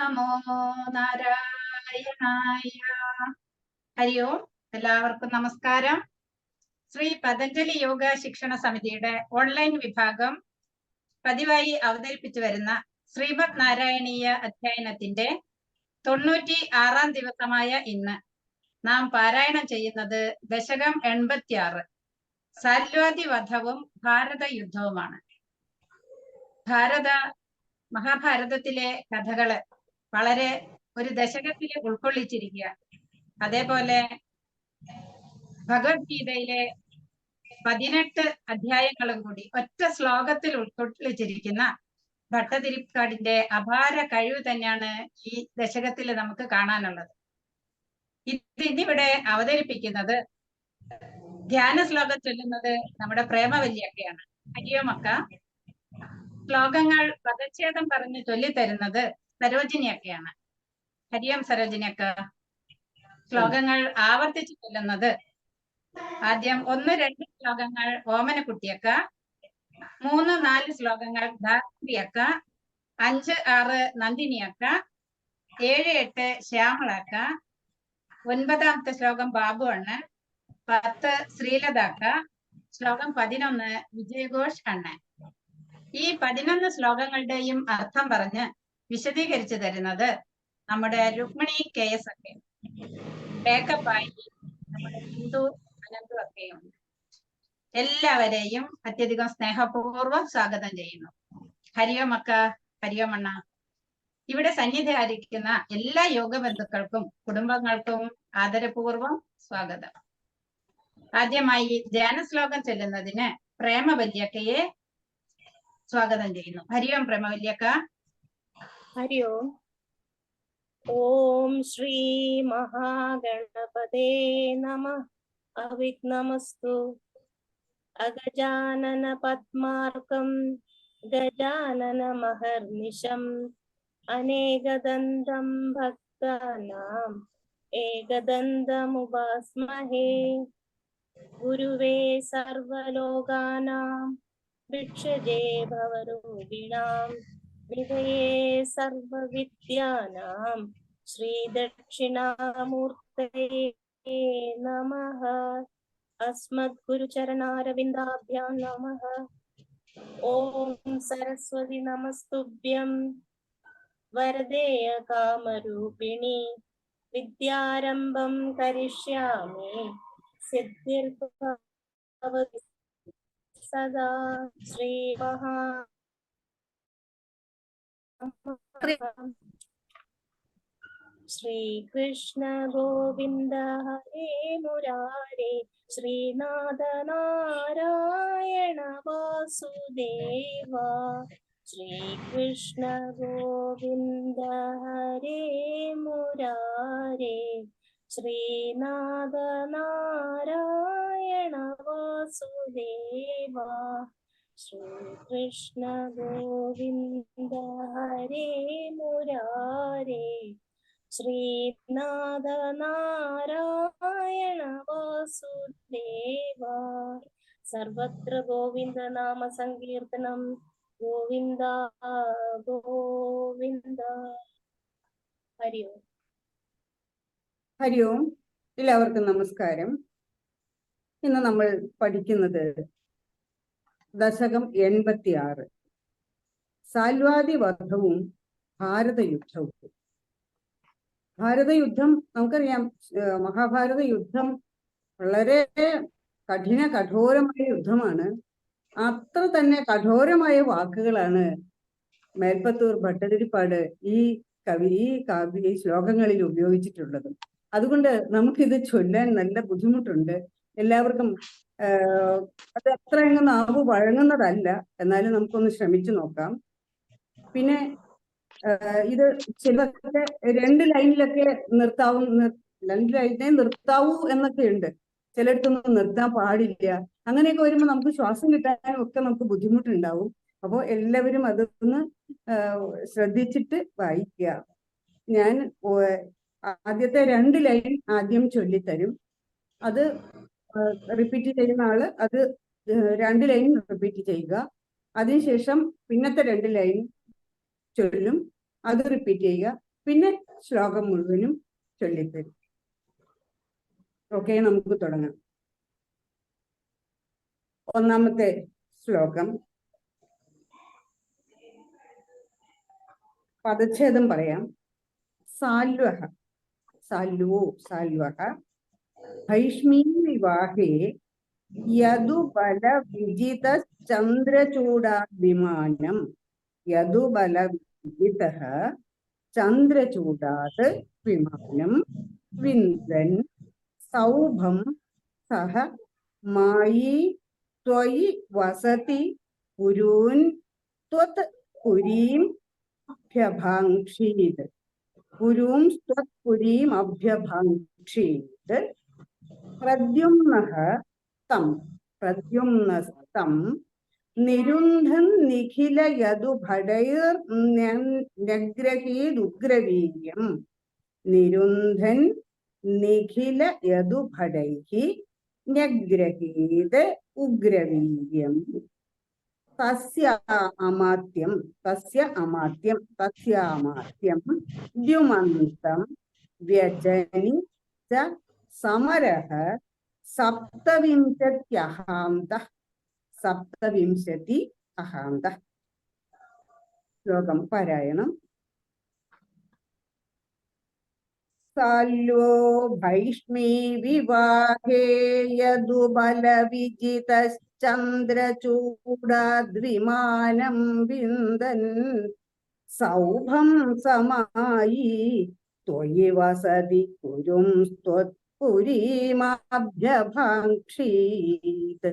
നമോ നാരായണായ. ഹരി ഓം. എല്ലാവർക്കും നമസ്കാരം. ശ്രീ പതഞ്ജലി യോഗ ശിക്ഷണ സമിതിയുടെ ഓൺലൈൻ വിഭാഗം പതിവായി അവതരിപ്പിച്ചു വരുന്ന ശ്രീമദ് നാരായണീയ അധ്യയനത്തിന്റെ 96-ാം ദിവസമായ ഇന്ന് നാം പാരായണം ചെയ്യുന്നത് ദശകം 86 സാല്വാദി വധവും ഭാരത യുദ്ധവുമാണ്. മഹാഭാരതത്തിലെ കഥകള് വളരെ ഒരു ദശകത്തിൽ ഉൾക്കൊള്ളിച്ചിരിക്കുക. അതേപോലെ ഭഗവത്ഗീതയിലെ 18 അധ്യായങ്ങളും കൂടി ഒറ്റ ശ്ലോകത്തിൽ ഉൾക്കൊള്ളിച്ചിരിക്കുന്ന ഭട്ടതിരിപ്പാടിന്റെ അപാര കഴിവ് തന്നെയാണ് ഈ ദശകത്തിൽ നമുക്ക് കാണാനുള്ളത്. ഇതിവിടെ അവതരിപ്പിക്കുന്നത് ധ്യാന ശ്ലോകം ചൊല്ലുന്നത് നമ്മുടെ പ്രേമവല്ലിയൊക്കെയാണ്. ഹരിയോമക്ക. ശ്ലോകങ്ങൾ പദച്ഛേദം പറഞ്ഞ് ചൊല്ലിത്തരുന്നത് സരോജിനിയൊക്കെയാണ്. ഹരിയോം സരോജിനിയൊക്ക. ശ്ലോകങ്ങൾ ആവർത്തിച്ച് ചൊല്ലുന്നത് ആദ്യം 1-2 ശ്ലോകങ്ങൾ ഓമനക്കുട്ടിയൊക്ക, 3-4 ശ്ലോകങ്ങൾ ധാത്രിയൊക്ക, 5-6 നന്ദിനിയൊക്ക, 7-8 ശ്യാമളക്ക, 9ാമത്തെ ശ്ലോകം ബാബു അണ്ണൻ, 10 ശ്രീലതാക്ക, ശ്ലോകം 11 വിജയഘോഷ് അണ്ണൻ. ഈ 11 ശ്ലോകങ്ങളുടെയും അർത്ഥം പറഞ്ഞ് വിശദീകരിച്ചു തരുന്നത് നമ്മുടെ രുക്മിണി KS ഒക്കെ, ബേക്കപ്പായി നമ്മുടെ ഹിന്ദു അനന്തു ഒക്കെയുണ്ട്. എല്ലാവരെയും അത്യധികം സ്നേഹപൂർവ്വം സ്വാഗതം ചെയ്യുന്നു. ഹരിയോമക്ക, ഹരിയോമണ്ണ. ഇവിടെ സന്നിധിയായിരിക്കുന്ന എല്ലാ യോഗബന്ധുക്കൾക്കും കുടുംബങ്ങൾക്കും ആദരപൂർവ്വം സ്വാഗതം. ആദ്യമായി ധ്യാന ശ്ലോകം ചൊല്ലുന്നതിന് പ്രേമവല്യക്കയെ സ്വാഗതം ചെയ്യുന്നു. ഹരിയോം പ്രേമവല്യക്ക. ഹരിയോം. ഓം ശ്രീ മഹാഗണപതേ നമഃ. അവിഘ്നമസ്തു. അഗജാനന പദ്മാർകം ഗജാനന മഹർനിശം അനേകദന്തം ഭക്താനാം ഏകദന്തമുപാസ്മഹേ. ഗുരുവേ സർവലോകാനാം ഭിക്ഷജേ ഭവരോഗിണാം നിധയേ സർവവിദ്യാനാം ശ്രീദക്ഷിണാമൂർത്തയേ നമഃ. അസ്മദ്ഗുരുചരണാരവിന്ദാഭ്യാം നമഃ. ഓം സരസ്വതി നമസ്തുഭ്യം വരദേയ കാമരൂപിണി വിദ്യാരംഭം കരിഷ്യാമി സിദ്ധിർഭവതി സദാ. ശ്രീ മഹാ ശ്രീകൃഷ്ണ ഗോവിന്ദ ഹരേ മുരാരേ ശ്രീനാഥ നാരായണ വാസുദേവ. ശ്രീകൃഷ്ണ ഗോവിന്ദ ഹരേ മുരാരേ ശ്രീനാഥ നാരായണ വാസുദേവ. ശ്രീകൃഷ്ണ ഗോവിന്ദ ഹരേ മുരാരേ ശ്രീനാഥ നാരായണ വാസുദേവ. സർവത്ര ഗോവിന്ദ നാമ സങ്കീർത്തനം. ഗോവിന്ദ ഗോവിന്ദ. ഹരി ഓം. ഹരി ഓം. എല്ലാവർക്കും നമസ്കാരം. ഇന്ന് നമ്മൾ പഠിക്കുന്നത് ദശകം 86 സാല്വാദി വധവും ഭാരതയുദ്ധവും. ഭാരതയുദ്ധം നമുക്കറിയാം. മഹാഭാരത യുദ്ധം വളരെ കഠോരമായ യുദ്ധമാണ്. അത്ര തന്നെ കഠോരമായ വാക്കുകളാണ് മേൽപ്പത്തൂർ ഭട്ടതിരിപ്പാട് ഈ ശ്ലോകങ്ങളിൽ ഉപയോഗിച്ചിട്ടുള്ളത്. അതുകൊണ്ട് നമുക്കിത് ചൊല്ലാൻ നല്ല ബുദ്ധിമുട്ടുണ്ട്. എല്ലാവർക്കും അത് അത്ര അങ്ങ് നാവ് വഴങ്ങുന്നതല്ല. എന്നാലും നമുക്കൊന്ന് ശ്രമിച്ചു നോക്കാം. പിന്നെ ഇത് ചിലതൊക്കെ 2 ലൈനിലൊക്കെ 2 ലൈനെ നിർത്താവൂ എന്നൊക്കെ ഉണ്ട്. ചിലയിടത്തൊന്നും നിർത്താൻ പാടില്ല. അങ്ങനെയൊക്കെ വരുമ്പോൾ നമുക്ക് ശ്വാസം കിട്ടാനും ഒക്കെ നമുക്ക് ബുദ്ധിമുട്ടുണ്ടാവും. അപ്പോൾ എല്ലാവരും അതൊന്ന് ശ്രദ്ധിച്ചിട്ട് വായിക്കുക. ഞാൻ ആദ്യത്തെ 2 ലൈൻ ആദ്യം ചൊല്ലിത്തരും. അത് റിപ്പീറ്റ് ചെയ്യുന്ന ആള് അത് 2 ലൈൻ റിപ്പീറ്റ് ചെയ്യുക. അതിനുശേഷം പിന്നത്തെ 2 ലൈൻ ചൊല്ലും, അത് റിപ്പീറ്റ് ചെയ്യുക. പിന്നെ ശ്ലോകം മുഴുവനും ചൊല്ലിത്തരും. ഓക്കെ, നമുക്ക് തുടങ്ങാം. ഒന്നാമത്തെ ശ്ലോകം പദച്ഛേദം പറയാം. സാല്വഹ സാല്വോ സാല്വഹ ഭൈഷ്മീ വിവാഹേ യദുബല വിജിത ചന്ദ്രചൂഡാഭിമാനം യദുബല വിജിത ചന്ദ്രചൂഡാത് വിമാനം വിന്ദൻ സൗഭം സഹ മായി ത്വയി വസതി പുരൂൻ ത്വത് പുരീം അഭ്യഭാംക്ഷീത് പുരൂം ത്വത് പുരീം അഭ്യഭാംക്ഷീത് പ്രദ്യുമ്നഃ തം നിരുന്ധൻ നിഖില യദുഭടൈർ നഗ്രഹീദുഗ്രവീര്യം നിരുന്ധൻ നിഖില യദുഭടൈഹി നഗ്രഹീത് ഉഗ്രവീര്യം തസ്യാമാത്യം ദ്യുമന്തം വ്യജനി ച സമരഃ സപ്തവിംശതി അഹാന്തഃ. ശ്ലോകം പാരായണം. സാല്വോ ഭൈഷ്മീ വിവാഹേ യദുബല വിജിതശ്ചന്ദ്രചൂഡാദ്വിമാനം വിന്ദൻ സൗഭം സമായി ത്വയി വസതി പുരും പുരീമഭ്യഭാംക്ഷീത്.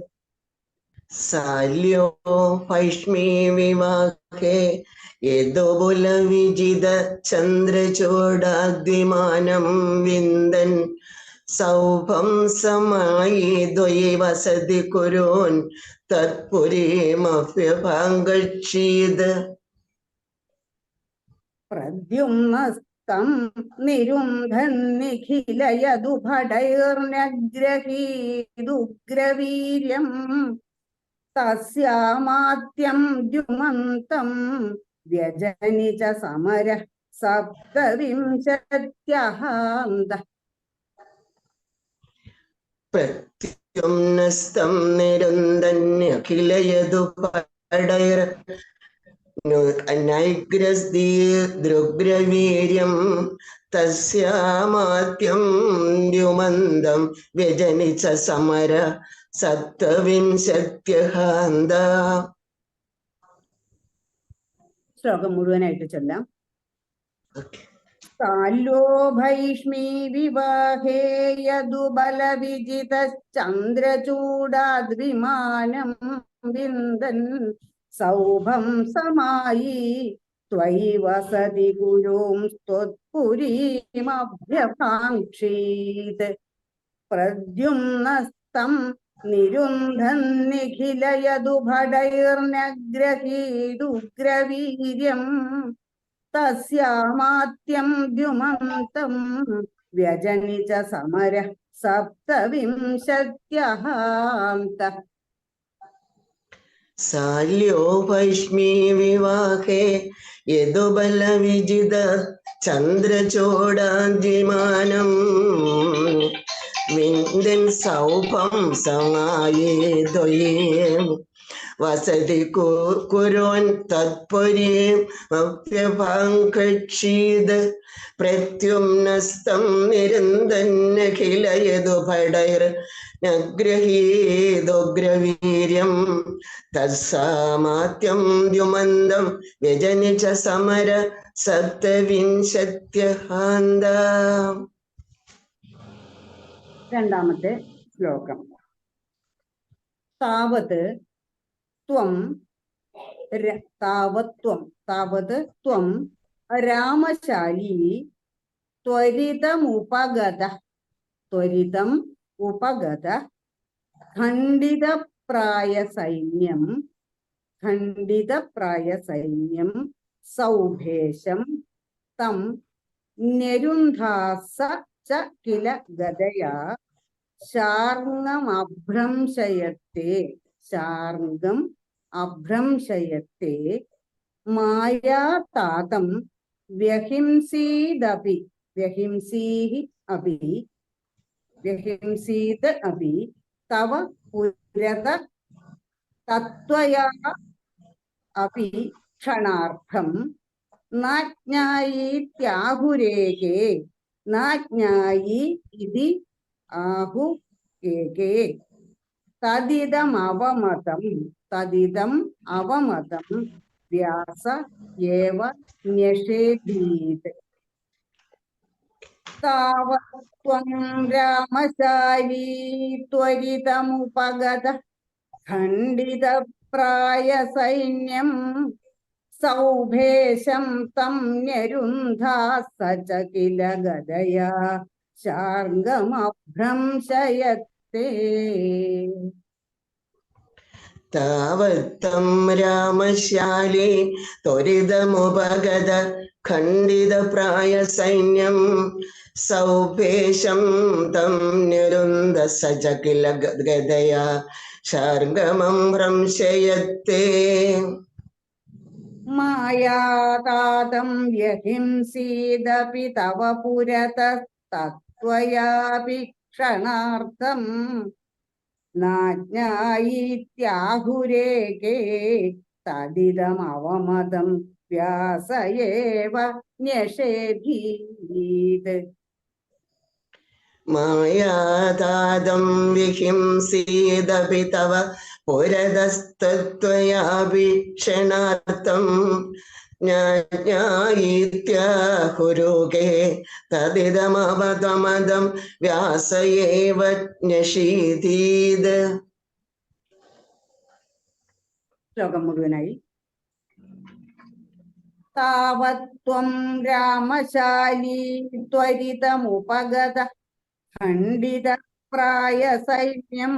സാല്യോ ഭൈഷ്മീ വിവാഹേ യദുബല വിജിത ചന്ദ്രചൂഡാദ്വിമാനം വിന്ദൻ സൗഭം സമായി ദ്വയി വസതി കുരൂൻ തത്പുരീമഭ്യഭാംക്ഷീത്. പ്രദ്യുമ്നസ്തം നിരുന്ധൻ നിഖില യദുഭടൈർനഗ്രഹീദുഗ്രവീര്യം തസ്യാമാത്യം ദ്യുമന്തം വ്യജനി ച സമരഃ സപ്തവിംശത്യഹാന്തഃ. പ്രത്യുമ്നസ്തം നിരുന്ധന്യഖില യദുഭടൈർ നൈഗ്രസ്ദീദൃഗ്രവീര്യം തസ്യാമാത്യം ദ്യുമന്തം വ്യജനി ച സമര സപ്തവിംശത്യഹാന്ത. ശ്ലോകം മുഴുവനായിട്ട് ചൊല്ലാം. സാല്വോ ഭൈഷ്മീ വിവാഹേ യദുബല വിജിതശ്ചന്ദ്രചൂഡാദ്വിമാനം വിന്ദൻ സൗഭം സമായി ത്വയി വസതി ഗുരും ത്വത്പുരീമഭ്യഭാംക്ഷീത്. പ്രദ്യുമ്നസ്തം നിരുന്ധൻ നിഖില യദുഭടൈർനഗ്രഹീദുഗ്രവീര്യം തസ്യാമാത്യം ദ്യുമന്തം വ്യജനി ച സമരഃ സപ്തവിംശത്യഹാന്തഃ. സാല്യോ ഭൈഷ്മീ വിവാഹേ യദുബല വിജിത ചന്ദ്രചൂഡാദ്വിമാനം വിന്ദൻ സൗഭം സമായി ദ്വയി വസതി കുരോൻ തത്പുരീം അഭ്യഭാംക്ഷീത്. പ്രത്യുമ്നസ്തം നിരുന്ധന്നഖില യദുഭടൈർ നഗ്രഹീദുഗ്രവീര്യം തസ്സാമാത്യം ദ്യുമന്തം വ്യജനി ച സമര സപ്തവിംശത്യഹാന്ത. രണ്ടാമത്തെ ശ്ലോകം. താവത് ത്വം രാമശാലീ ത്വരിതം ഉപഗത ഖണ്ഡിതപ്രായ സൈന്യം സൗഭേശം തം ന്യരുന്ധാസ ച കില ഗദയാ ശാർങ്ങം അഭ്രംശയത്തെ മായാതാതം വ്യഹിംസീദപി വ്യഹിംസീഹി അപി വ്യഹിംസീത് അപി തവ പുരത തത്വയാ അപി ക്ഷണാർത്ഥം നാജ്ഞായീത്യാഹുരേകേ നാജ്ഞായി ഇതി ആഹു ഏകേ തദിദം അവമതം വ്യാസ ഏവ ന്യഷേധീത് താവത്വം രാമശാലീ ത്വരിതമുപഗത ഖണ്ഡിതപ്രായ സൈന്യം സൗഭേശം തം ന്യരുന്ധാസ ച കില ഗദയാ ശാർഗമഭ്രംശയത്തെ താവത്തം രാമശാലി ത്വരിതമുപഗത ഖണ്ഡിതപ്രായ സൈന്യം സൗഭേശം തം നിരുന്ധസ ച കില ഗദയാ ശാർഗമം ഭ്രംശയത്തെ മായാതാതം വ്യഹിംസീദപി തവ പുരതസ്തത്വയാപി ക്ഷണാർത്ഥം നാജ്ഞായീത്യാഹുരേകേ തദിദമവമതം വ്യാസ ഏവ ന്യഷേധീത് മായാതാദം വിഹിംസീദപി തവ പുരതസ്തത്വയാപി ക്ഷണാർത്ഥം ജ്ഞായീത്യാഹുരുകേ തദിദമവതമദം വ്യാസ ഏവ ന്യഷീധീത്. ശ്ലോകം മുഴുവനായി. താവത്വം രാമശാലീ ത്വരിതമുപഗത ഖണ്ഡിതപ്രായ സൈന്യം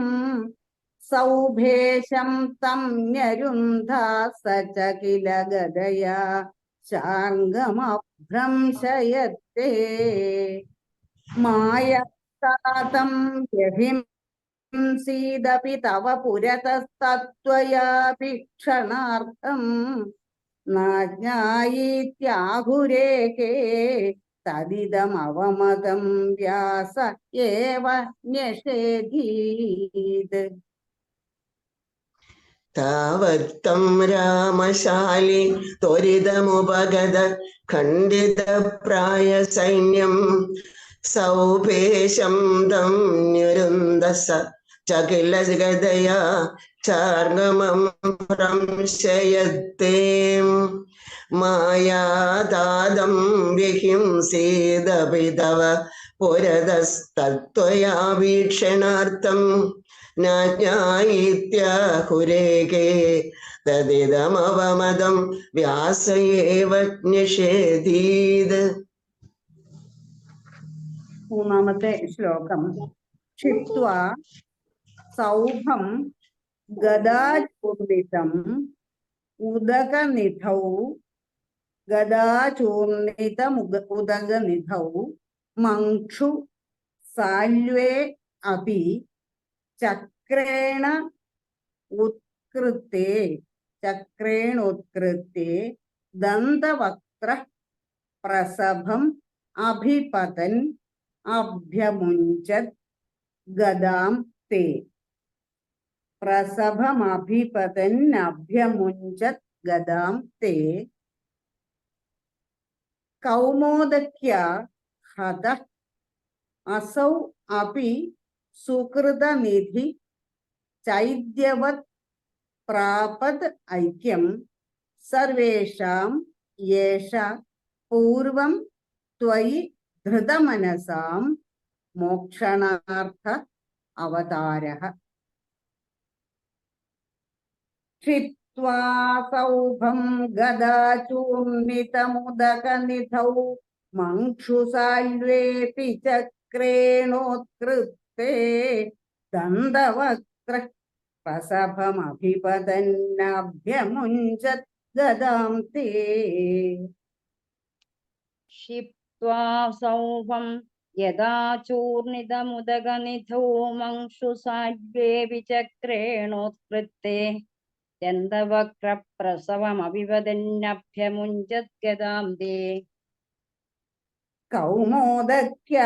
സൗഭേശം തം ന്യരുന്ധാസ ച കില ഗദയാ ശാർഗമഭ്രംശയത്തെ മായതാതം വ്യഹിംസീദപി തവ പുരതസ്തത്വയാപി ക്ഷണാർത്ഥം നാജ്ഞായീത്യാഹുരേകേ തദിദമവമതം വ്യാസ ഏവ ന്യഷേധീത്. താവത്തം രാമശാലി ത്വരിതമുപഗത ഖണ്ഡിതപ്രായ സൈന്യം സൗഭേശം തം നിരുന്ധസ ച കില ഗദയാ ശാർഗമം ഭ്രംശയത്തെ മായാതാദം വിഹിംസീദപി തവ പുരതസ്തത്വയാ വീക്ഷണാർത്ഥം നാജ്ഞായീത്യാഹുരേകേ തദിദമവമദം വ്യാസ ഏവ ന്യഷേധീത്. മൂന്നാമത്തെ ശ്ലോകം. ക്ഷിപ്ത്വാ സൗഭം ഗദാചൂർണിതം ഉദകനിധൗ ഉദകനിധൗ മങ്ക്ഷു സാല്വേ അപി ചക്രേണോത്കൃത്തെ ദന്തവക്ത്ര പ്രസഭം അഭിപതൻ അഭ്യമുഞ്ചത് ഗദാം തേ. പ്രസഭമഭിപതൻ അഭ്യമുഞ്ചത് ഗദാം തേ. കൗമോദക്യാ ഹത അസൗ അപി സുകൃതനിധി ചൈദ്യവത് പ്രാപത് ഐക്യം സർവേഷാം യേഷ പൂർവം ത്വയി ധൃതമനസാം മോക്ഷണാർത്ഥ അവതാരഃ. ക്ഷിപ്ത്വാ സൗഭം ഗദാചൂർണിതമുദകനിധൗ മങ്ക്ഷുസാല്വേപി ചക്രേണോത്കൃത്തെ ദന്തവക്ത്ര പ്രസഭമഭിപതന്നഭ്യമുഞ്ചത് ഗദാം തേ. ക്ഷിപ്ത്വാ സൗഭം യഥാ ചൂർണിതമുദകനിധൗ മങ്ക്ഷുസാല്വേപി ചക്രേണോത്കൃത്തെ ദന്തവക്രപ്രസവമഭിപതന്നഭ്യമുഞ്ചത് ഗദാം തേ. കൗമോദക്യ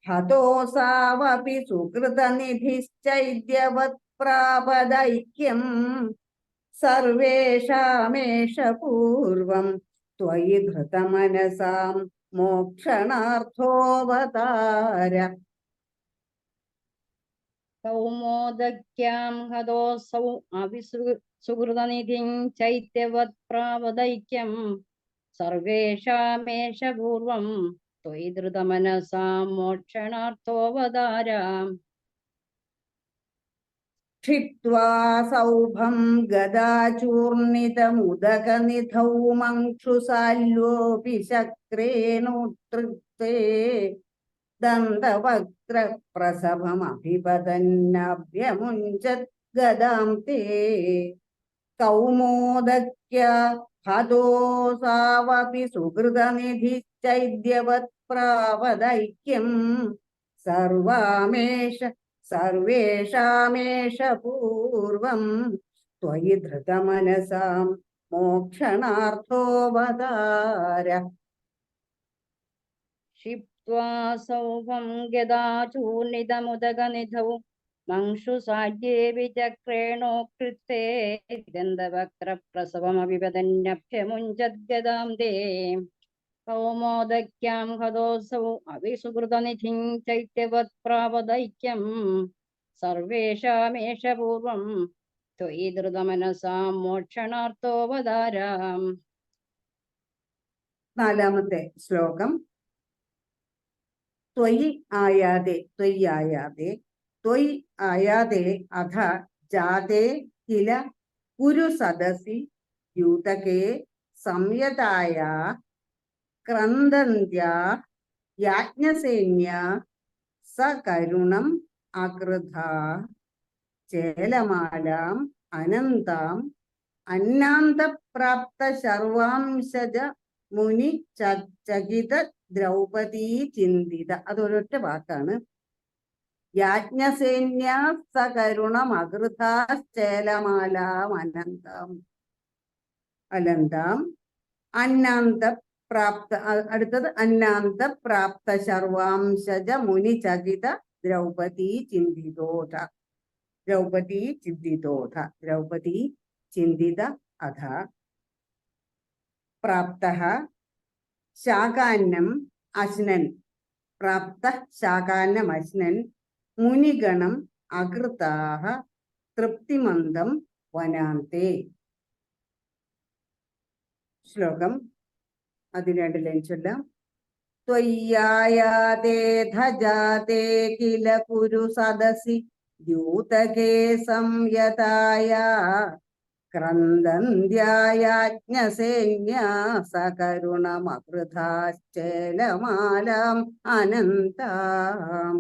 ഹതോസാവപി സുകൃതനിധിശ്ചൈദ്യവത് പ്രാപദൈക്യം സർവേഷാമേഷ പൂർവം ത്വയി ധൃതമനസാം മോക്ഷണാർത്ഥോവതാര. കൗമോദക്യാം ഹതോസൗ സുഹൃതനിധിം ചൈത്യവത് പ്രാവദൈക്യം സർവേഷാമേഷ പൂർവം ത്വയി ധൃതമനസാം മോക്ഷണാർത്ഥോവതാരാം. ക്ഷിപ്വാ സൗഭം ഗദാചൂർണിതമുദകനിധൗ മങ്ക്ഷുസാല്യോപി ശക്രേണോത്ൃക്തേ ദന്തവക്ര പ്രസഭമഭിപതന്നഭ്യമുഞ്ചത് ഗദാം തേ. കൗമോദക്യ ഹതോസാവപി സുഹൃതനിധിശ്ചൈദ്യവത് പ്രാവദൈക്യം സർവേഷാമേഷ പൂർവം ത്വയി ധൃതമനസാം മോക്ഷണാർത്ഥോവതാര. ക്ഷിപ്വാ സൗഭം ഗദാചൂർണിതമുദകനിധൗ മങ്ഷുസാഢ്യേപി ചക്രേണോക്ൃത്തെ ദന്തവക്രപ്രസവമഭിപതന്നഭ്യമുഞ്ചദ്ഗദാം തേ. കൗമോദക്യാം ഹതോസൗ അവിസുകൃതനിധിം ചൈത്യവത് പ്രാവദൈക്യം സർവേഷാമേഷ പൂർവം ത്വയി ധൃതമനസാം മോക്ഷണാർത്ഥോവതാരാം. നാലാമത്തെ ശ്ലോകം. ത്വയി ആയാതെ അധ ജാതേ കില കുരു സദസി യൂതകേ സംയതായ ക്രന്ദന്ത്യാ യാജ്ഞസേന്യാ സകരുണം അകൃധാ ചേലമാലാം അനന്താം അന്നാന്തപ്രാപ്ത ശർവാംശജ മുനി ചകിത ദ്രൗപദീ ചിന്തിത. അതൊരൊറ്റ വാക്കാണ്. യാജ്ഞസേന്യാ സകരുണം അകൃധാശ്ചേലമാലാം അനന്താം അന്നാന്ത പ്രാപ്ത. അടുത്തത് അന്നാന്ത പ്രാപ്ത ശർവാംശജ മുനി ചകിത ദ്രൗപദീ ചിന്തിതോധ. ദ്രൗപദീ ചിന്തിത അധ പ്രാപ്തഃ ശാകാന്നം അശ്നൻ. മുനിഗണം അകൃതാഃ തൃപ്തിമന്ദം വനാന്തേ. ശ്ലോകം അതിന് 2 ലൈൻ ചൊല്ലാം. ത്വയ്യായാതേ ധജാതേ കില കുരു സദസി ദ്യൂതകേ സംയതായ ക്രന്ദന്ത്യായാജ്ഞസേന്യാ സകരുണമകൃധാശ്ചേലമാലാം അനന്താം.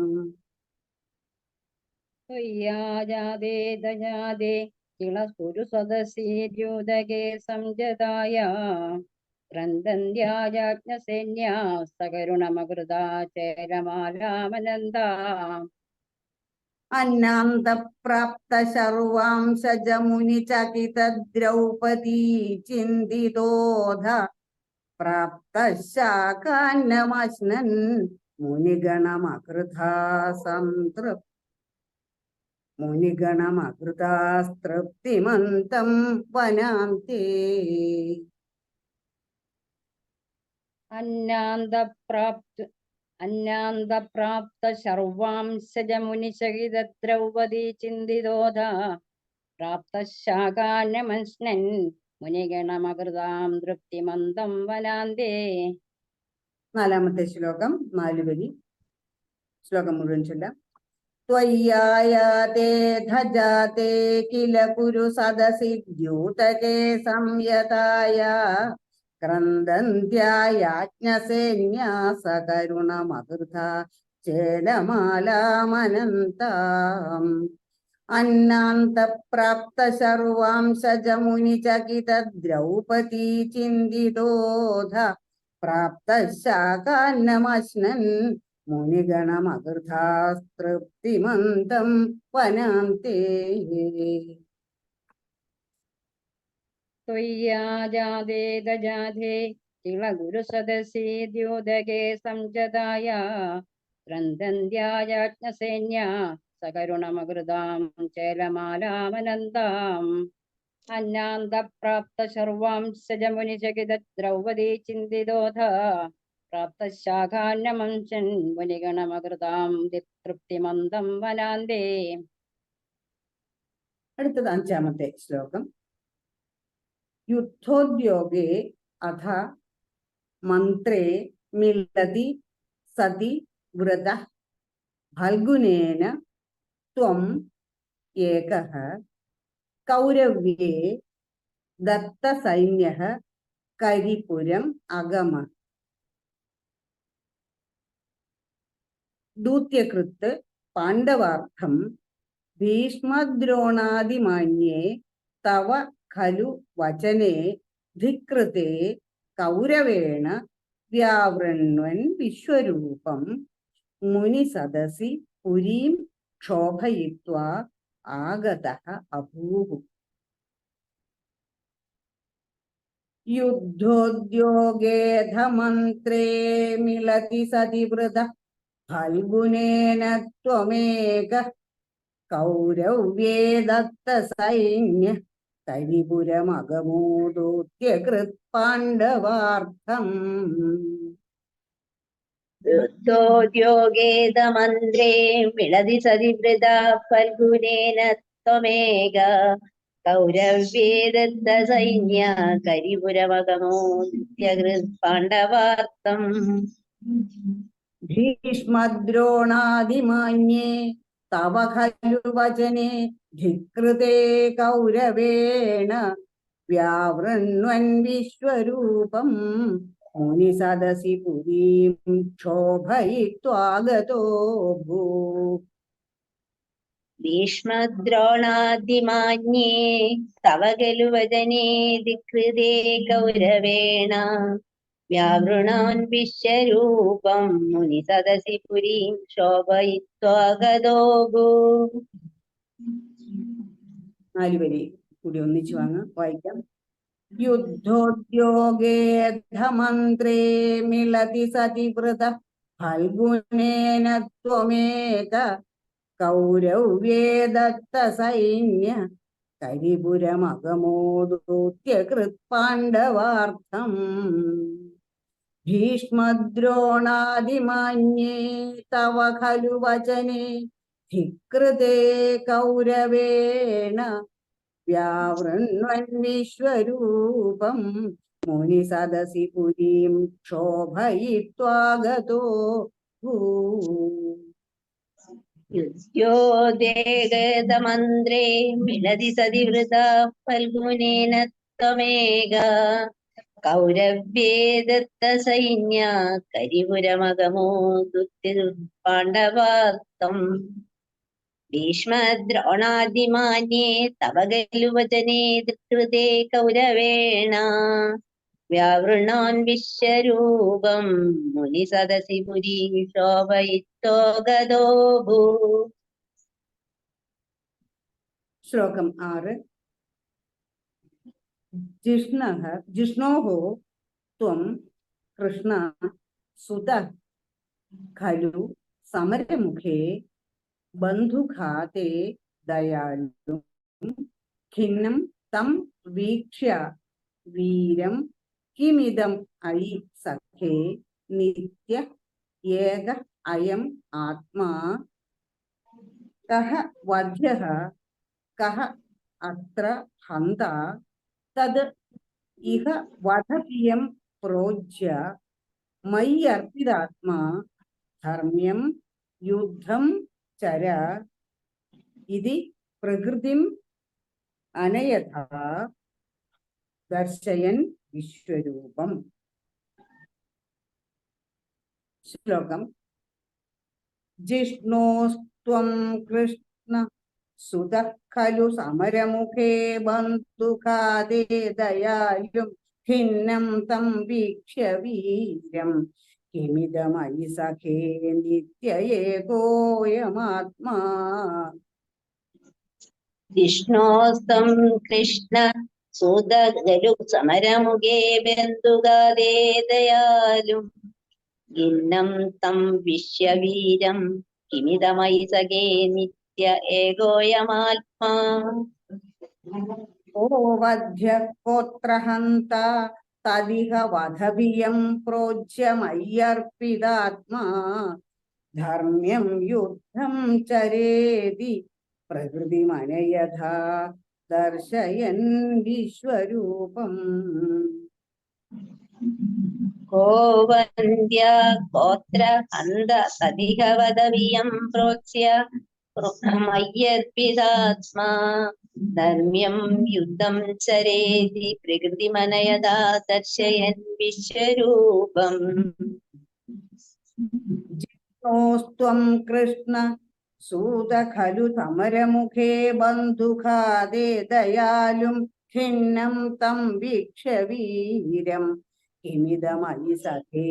ത്വയ്യാജാതേ ദജാതേ കിള കുരു സദസി ദ്യൂതകേ സംജതായ ക്രന്ദന്ത്യായാജ്ഞസേന്യാ സകരുണമകൃധാ ചേലമാലാമനന്താം. അന്നാന്തപ്രാപ്ത ശർവാംശജ മുനി ചകിത ദ്രൗപദീ ചിന്തിതോധ പ്രാപ്ത ശാകാന്നമശ്നൻ മുനിഗണമകൃതാസ്തൃപ്തിമന്തം വനാന്തേ. അന്നാന്തപ്രാപ്ത ശർവാംശജ മുനിചകിത ദ്രൗപദീ ചിന്തിതോധ പ്രാപ്ത ശാകാന്യമശ്നൻ മുനിഗണമകൃതാം തൃപ്തിമന്ദം വനാന്തേ. നാലാമത്തെ ശ്ലോകം 4 വരി. ശ്ലോകം മുഴുവൻ ചൊല്ലാം. ത്വയ്യായാതേ ധജാതേ കില കുരു സദസി ദ്യൂതകേ സംയതായ ക്രന്ദന്ത്യായാജ്ഞസേന്യാ സകരുണമകൃധാ ചേലമാലാമനന്താം. അന്നാന്തപ്രാപ്ത ശർവാംശജ മുനി ചകിത ദ്രൗപദീ ചിന്തിതോധ പ്രാപ്ത ശാകാന്നമശ്നൻ മുനിഗണമകൃധാസ്തൃപ്തിമന്തം വനാന്തേ. ത്വയ്യാജാതേ ദജാതേ ചിളഗുരുസദസി ദ്യോതകേ സംജതായ ഗ്രന്ഥന്ധ്യായാജ്ഞസേന്യ സകരുണമകൃതാം ചേലമാലാമനന്താം അന്നാന്തപ്രാപ്ത സർവാംശജമുനിചകിത ദ്രൗപദീ ചിന്തിതോധ പ്രാപ്തശാഖാന്യമംശൻ മുനിഗണമകൃതാം തൃപ്തിമന്ദം വനാന്തേ. അടുത്തത് 5-ാമത്തെ ശ്ലോകം. യുദ്ധോദ്യോഗേ അഥ മന്ത്രേ മില്ലതി സതി വ്രത ഫൽഗുനേന ത്വം ഏകഃ കൗരവ്യേ ദത്തസൈന്യഃ കരിപുരം അഗമ. ദൂത്യകൃത്ത് പാണ്ഡവാർത്ഥം ഭീഷ്മദ്രോണാദിമാന്യേ തവ ഖലു വചനേ ധികൃതേ കൗരവേണ വ്യാവൃണ്വൻ വിശ്വരൂപം മുനിസദസി പുരീം ക്ഷോഭയിത്വാ ആഗതഃ അഭൂഃ. യുദ്ധോദ്യോഗേധ മന്ത്രേ മിളതി സതി വൃതഃ ഫൽഗുനേന ത്വമേകഃ കൗരവ്യേ ദത്തസൈന്യഃ കരിപുരമഗമോദൂത്യകൃത് പാണ്ഡവാർത്ഥം. യുദ്ധോദ്യോഗേതമന്ത്രേ മിളതി സതിവൃത ഫൽഗുനേന ത്വമേക കൗരവ്യേ ദത്തസൈന്യ കരിപുരമഗമോ നിത്യകൃത് പാണ്ഡവാർത്ഥം. ഭീഷ്മദ്രോണാദിമാന്യേ തവ ഖലു വചനേ ധികൃതേ കൗരവേണ വ്യാവൃണ്വൻ വിശ്വരൂപം മുനിസദസി പുരീം ക്ഷോഭയിത്വാഗതോ ഭൂഃ. ഭീഷ്മദ്രോണാദിമാന്യേ തവ ഖലു വചനേ ധികൃതേ കൗരവേണ വ്യാവൃണാൻ വിശ്വരൂപം മുനിസദസി പുരീം ശോഭയിത്വാഗതോ ഭൂഃ. 4 വരി കൂടി ഒന്നിച്ചു വായിക്കാം. യുദ്ധോദ്യോഗേധ മന്ത്രേ മിളതി സതി വൃത ഫൽഗുനേന ത്വമേക കൗരവ്യേ ദത്തസൈന്യ കരിപുരമഗമോദൂത്യകൃത് പാണ്ഡവാർത്ഥം. ഭീഷ്മദ്രോണാദിമാന്യേ തവ ഖലു വചനേ ധികൃതേ കൗരവേണ വ്യാവൃണ്വൻ വിശ്വരൂപം മുനിസദസി പുരീം ക്ഷോഭയിത്വാഗതോ ഭൂഃ. യുദ്ധോദ്യോഗേതമന്ത്രേ മിളതി സതിവൃത ഫൽഗുനേന ത്വമേക കൗരവ്യേ ദത്തസൈന്യ കരിപുരമഗമോ പാണ്ഡവാർത്ഥം. ഭീഷ്മദ്രോണാദിമാന്യേ തവ ഖലു വചനേ ധികൃതേ കൗരവേണ വ്യാവൃണാൻ വിശ്വരൂപം മുനിസദസി പുരീം ശോഭയിത്വാഗതോ ഭൂഃ. ശ്ലോകം 6. ജിഷ്ണോഃ ത്വം കൃഷ്ണ സുതഃ ഖലു സമരമുഖേ ബന്ധുഘാതേ ദയാലു ഖിന്നം തം വീക്ഷ്യ വീരം കിമിദം അയി സഖേ നിത്യ ഏക അയം ആത്മാ കഹ വധ്യഃ കഹ അത്ര ഹന്ത തത് ഇഹ വധപിയം പ്രോജ്യ മയ്യർപ്പിതാത്മാ ധർമ്മ്യം യുദ്ധം ചര ഇതി പ്രകൃതിം അനയഥാ ദർശയൻ വിശ്വരൂപം. ശ്ലോകം. ജിഷ്ണോസ്ത്വം കൃഷ്ണ സുതഃ ഖലു സമരമുഖേ ബന്ധുഘാതേ ദയാലും ഖിന്നം തം വീക്ഷ്യ വീരം കിമിദമയി സഖേ നിത്യ ഏകോയമാത്മാ. ജിഷ്ണോസ്ത്വം കൃഷ്ണ സൂതഗലു സമരമുഖേ ബന്ധുഗാദേ ദയാലും ഖിന്നം തം വിശ്വവീരം കിമിതമയി സഖേ നിത്യ ഏകോയമാത്മാ ഓ വധ്യ ഗോത്രഹന്ത തദിഹ വധഭിയം പ്രോജ്യമയ്യർപ്പിതാത്മാ ധർമ്മ്യം യുദ്ധം ചരേതി പ്രകൃതിമനയഥാ ദർശയൻ വിശ്വരൂപം. ഗോവന്ദ്യ ഗോത്ര ഹന്ത സദിഹ വദവിയം പ്രോച്യ മയ്യർപ്പിതാത്മാ ധർമ്മ്യം യുദ്ധം ചരേതി പ്രകൃതിമനയഥാ ദർശയൻ വിശ്വരൂപം. ജിഷ്ണോസ്ത്വം കൃഷ്ണ സൂത ഖലു സമരമുഖേ ബന്ധുഘാതേ ദയാലും ഖിന്നം തം വീക്ഷ്യ വീരം കിമിതമയി സഖേ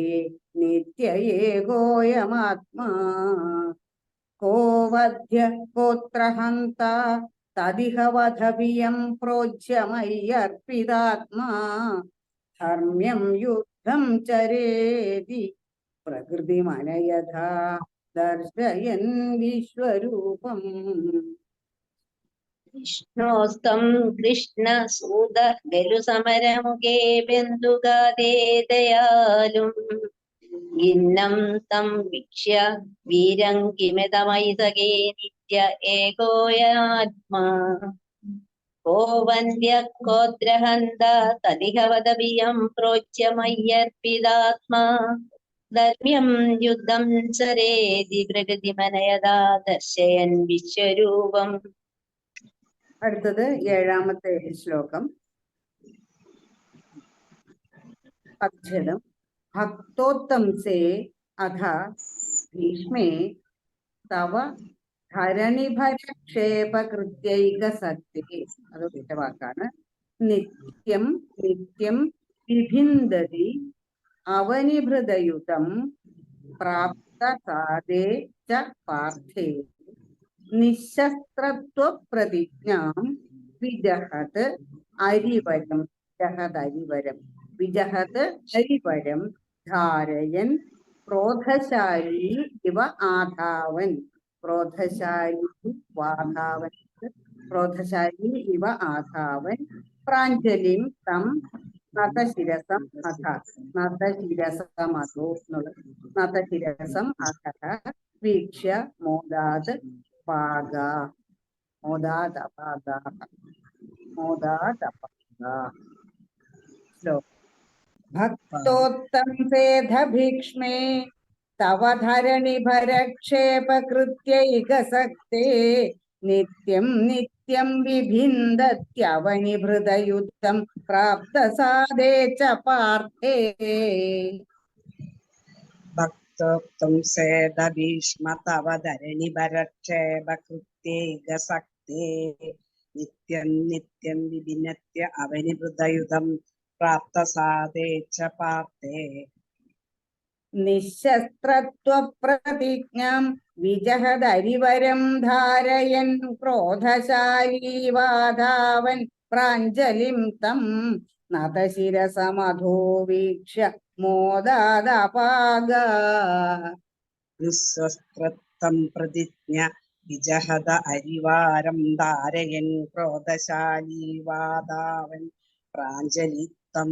നിത്യ ഏകോയമാത്മാ. കോ വധ്യ ഗോത്രഹന്ത തദിഹ വധഭിയം പ്രോജ്യമയ്യർപ്പിതാത്മാ ധർമ്മ്യം യുദ്ധം ചരേതി പ്രകൃതിമനയഥാ ദർശയൻ വിശ്വരൂപം. വിഷ്ണോസ്തം കൃഷ്ണ സൂത ഗലു സമരമുഖേ ബന്ധുഗാദേ ദയാലും ഖിന്നം തം വീക്ഷ്യ വീരം കിമിതമയി സഖേ നിത്യ ഏകോയാത്മാ. കോ വന്ദ്യ ഗോത്രഹന്ത തദിഹ വദവിയം പ്രോച്യമയ്യർപ്പിതാത്മാ ധർമ്മ്യം യുദ്ധം ചരേതി പ്രകൃതിമനയഥാ ദർശയൻ വിശ്വരൂപം. അടുത്തത് 7ാമത്തെ ശ്ലോകം. അച്ഛതം ഭക്തോത്തംസേ അധ ഭീഷ്മേ തവ ധരണിഭരക്ഷേപകൃത്യൈകസക്തി. അത് ഒറ്റ വാക്കാണ്. നിത്യം നിത്യം വിഭിന്ദതി അവനിഭൃതയുതം പ്രാപ്തസാദേ ച പാർത്ഥേ നിശസ്ത്രത്വപ്രതിജ്ഞാം വിജഹത് അരിവരം വിജഹത് അരിവരം ധാരയൻ ക്രോധശാലി ഇവ ആധാവൻ. ക്രോധശാലി ഇവ ആധാവൻ പ്രാഞ്ജലിം തം നതശിരസം അധ വീക്ഷ്യ മോദാത് ഭക്തോത്തംസേധ ഭീക്ഷ്മേ തവ ധരണിഭരക്ഷേപകൃത്യൈകസക്തേ നിത്യം നിത്യം വിഭിന്ദത്യവനിഭൃതയുദ്ധം പ്രാപ്തസാദേ ച പാർത്ഥേ. ഭക്തോത്തംസേധ ഭീഷ്മ തവ ധരണിഭരക്ഷേപകൃത്യൈകസക്തേ നിത്യം നിത്യം വിഭിന്നത്യ അവനിഭൃതയുധം പ്രാപ്തസാദേ ച പാർത്ഥേ. നിശസ്ത്രത്വപ്രതിജ്ഞാം വിജഹദരിവരം ധാരയൻ ക്രോധശാലീ വാധാവൻ പ്രാഞ്ജലിം തം നതശിരസമധോ വീക്ഷ്യ മോദാദപാഗ. നിസ്വസ്ത്രത്വം പ്രതിജ്ഞ വിജഹത അരിവാരം ധാരയൻ ക്രോധശാലീ വാധാവൻ പ്രാഞ്ജലിത്തം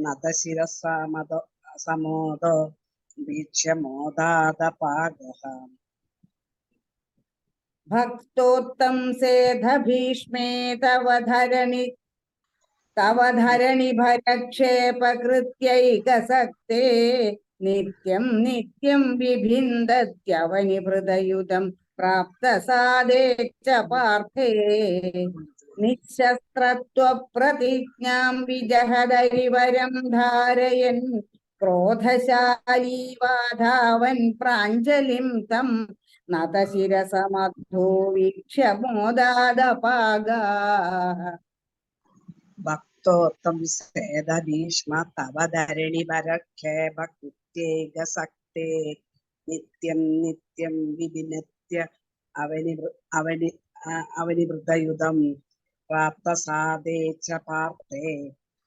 നതശിരസമധോ സമോദോ വീക്ഷ്യ മോദാദപാഗഃ. ഭക്തോത്തംസേധ ഭീഷ്മേ തവ ധരണിഭരക്ഷേപകൃത്യൈകസക്തേ നിത്യം നിത്യം വിഭിന്ദത്യവനിഭൃതയുധം പ്രാപ്തസാദേ ച പാർത്ഥേ. നിശസ്ത്രത്വപ്രതിജ്ഞാം വിജഹദരിവരം ധാരയൻ ക്രോധശാലീ വാധാവൻ പ്രാഞ്ജലിം തം നതശിരസമധോ വീക്ഷ്യ മോദാദപാഗ. ഭക്തോത്തംസേധ ഭീഷ്മ തവ ധരണിഭരക്ഷേപകൃത്യൈകസക്തേ നിത്യം നിത്യം വിഭിന്നത്യ അവനിഭൃതയുധം പ്രാപ്തസാദേ ച പാർത്തേ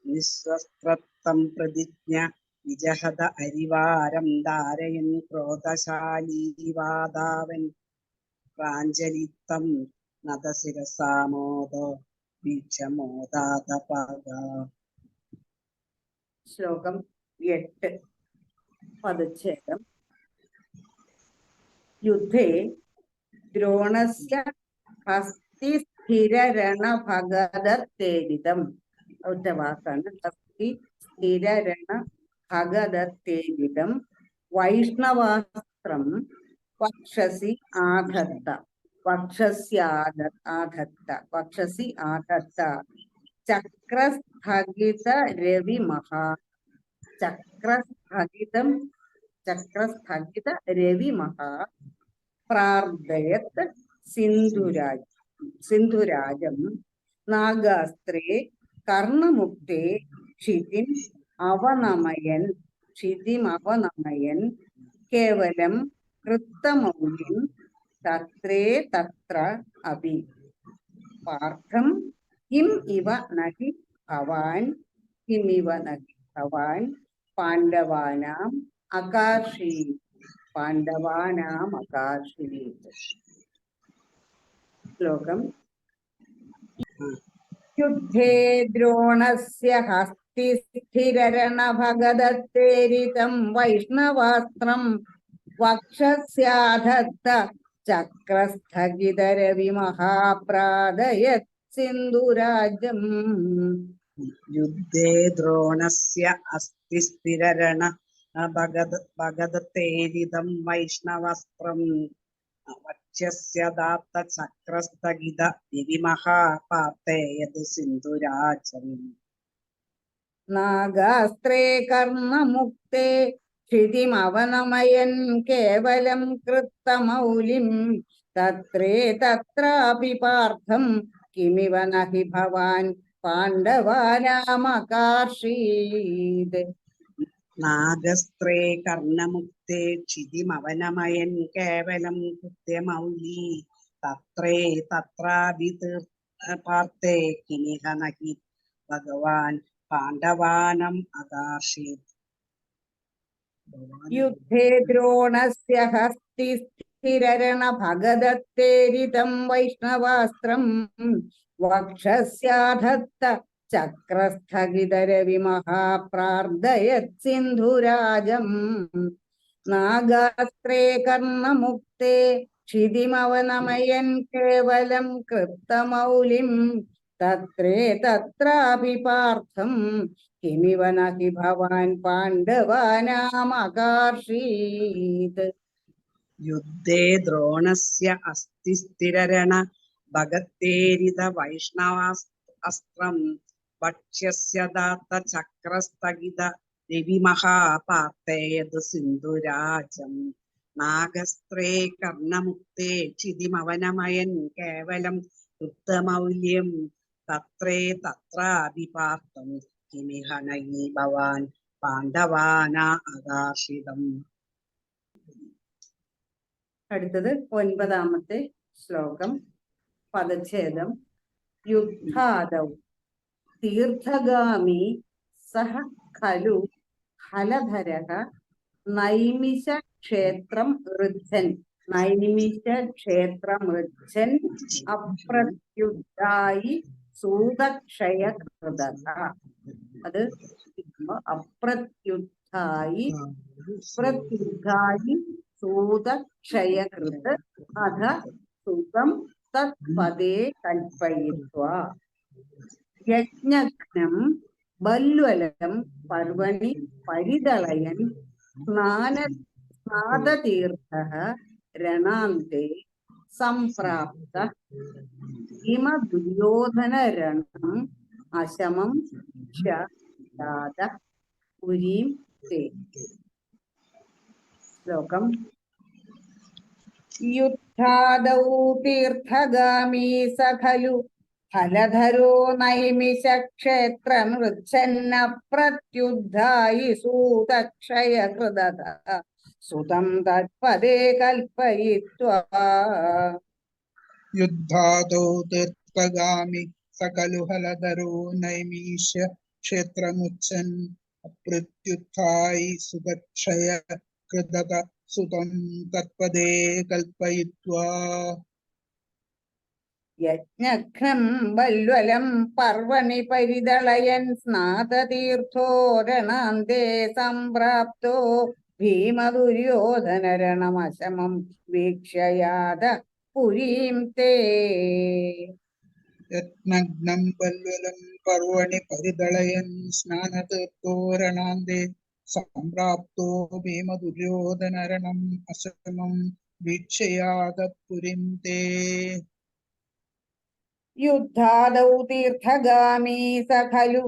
നിസ്വസ്ത്രത്വം പ്രതിജ്ഞ വിജഹത അരിവാരം ധാരയൻ ക്രോധശാലീവാദാവൻ പ്രാഞ്ജലിത്തം നദശിരസാമോദോ വീക്ഷമോദാതപാക. ശ്ലോകം 8 പദച്ഛേദം. യുദ്ധേ ദ്രോണസ്യ ഹസ്തിസ്ഥിരരണഭഗദത്തേരിതം. ഒറ്റ വാക്കാണ്. ഹസ്തിസ്ഥിരരണഭഗദത്തേരിതം വൈഷ്ണവാസ്ത്രം വക്ഷസി ആധത്ത. വക്ഷസി ആധത്ത ചക്രസ്ഥഗിത രവിമഹാ. ചക്രസ്ഥഗിത രവിമഹാ പ്രാർദയത് സിന്ധുരാജം നാഗാസ്ത്രേ കർണമുക്തേ ക്ഷിതിമവനമയൻ കേവലം കൃത്തമൗലിം തത്രേ തത്ര അപി പാർത്ഥം കിമിവ നഹി ഭവാൻ പാണ്ഡവാനാം അകാർഷീത്. ശ്ലോകം. യുദ്ധേ ദ്രോണസ്യ ഹസ്തിസ്ഥിരരണഭഗദത്തേരിതം വൈഷ്ണവാസ്ത്രം വക്ഷസ്യാധത്ത ചക്രസ്ഥഗിതരവിമഹാപ്രാദയത് സിന്ധുരാജം. യുദ്ധേ ദ്രോണസ്യ അസ്ഥിസ്ഥിരരണ ഭഗദത്തേരിതം വൈഷ്ണവസ്ത്രം വക്ഷ്യസ്യ ദാത്ത ചക്രസ്ഥഗിത രവിമഹാപാർത്തയത് സിന്ധുരാജം. നാഗാസ്ത്രേ കർണമുക്തേ ക്ഷിതിമവനമയൻ കേവലം കൃത്തമൗലിം തത്രേ തത്രാപി പാർത്ഥം കിമിവ നഹി ഭവാൻ പാണ്ഡവാനാമകാർഷീത്. നാഗസ്ത്രേ കർണമുക്തേ ക്ഷിതിമവനമയൻ കേവലം കൃത്യമൗലി തത്രേ തത്രാപി പാർത്തേ കിമിഹ നഹി ഭഗവാൻ പാണ്ഡവാനം അകാർഷീത്. യുദ്ധേ ദ്രോണസ്യ ഹസ്തിസ്ഥിരരണഭഗദത്തേരിതം വൈഷ്ണവാസ്ത്രം വക്ഷസ്യാധത്ത ചക്രസ്ഥഗിതരവിമഹാപ്രാർദയത് സിന്ധുരാജം. നാഗാസ്ത്രേ കർണമുക്തേ ക്ഷിതിമവനമയൻ കേവലം കൃത്തമൗലിം തത്രേ തത്രാപി പാർത്ഥം കിമിവ നഹി ഭവാൻ പാണ്ഡവാനാമകാർഷീത്. യുദ്ധേ ദ്രോണസ്യ അസ്ഥിസ്ഥിരരണ ഭഗത്തേരിത വൈഷ്ണവാസ്ത്രം വക്ഷ്യസ്യ ദാത്ത ചക്രസ്ഥഗിത രവിമഹാപാർത്തയത് സിന്ധുരാജം. നാഗസ്ത്രേ കർണമുക്തേ ക്ഷിതിമവനമയൻ കേവലം കൃത്തമൗല്യം തത്രേ തത്രാപി പാർത്ഥം കിമിഹ നഹി ഭവാൻ പാണ്ഡവാനാ അകാർഷിതം. അടുത്തത് 9ാമത്തെ ശ്ലോകം പദച്ഛേദം. യുദ്ധാദൗ തീർത്ഥഗാമി സഹ ഖലു ഹലധരഃ നൈമിഷക്ഷേത്രം ഋച്ഛൻ അപ്രത്യുദ്ധായി സൂതക്ഷയകൃതഃ. അത് അപ്രത്യുദ്ധായി സൂതക്ഷയകൃത് അധ സുഖം തത്പദേ കൽപ്പയിത്വാ യജ്ഞഘ്നം ബല്വലം പർവണി പരിദളയൻ സ്നാതതീർത്ഥഃ രണാന്തേ സംപ്രാപ്ത ഇമ ദുര്യോധനരണം അശമം ചാത പുരീം തേ. ശ്ലോകം. യുദ്ധാദൗ തീർത്ഥഗാമീ സ ഖലു ഫലധരോ നൈമിഷക്ഷേത്രം ഋച്ഛന്നപ്രത്യുദ്ധായി സൂതക്ഷയകൃതഃ സുതം തത്പദേ കൽപ്പയിത്വാ. യുദ്ധാദൗ തീർത്ഥഗാമി സകലു ഹലധരോ നൈമീശ ക്ഷേത്രമുച്ചൻ അപ്രത്യുത്ഥായി സുതക്ഷയ കൃതത സുതം തത്പദേ കൽപ്പയിത്വാ. യജ്ഞഘ്നം വല്വലം പർവണി പരിദളയൻ സ്നാതതീർത്ഥോരണാന്തേ സംപ്രാപ്തോ ഭീമദുര്യോധനരണമശമം വീക്ഷയാത പുരീം തേ. യജ്ഞഘ്നം വല്വലം പർവണി പരിദളയൻ സ്നാനതീർത്ഥോരണാന്തേ സംപ്രാപ്തോ ഭീമദുര്യോധനരണം അശമം വീക്ഷയാത പുരീം തേ. യുദ്ധാദൗ തീർത്ഥഗാമീ സ ഖലു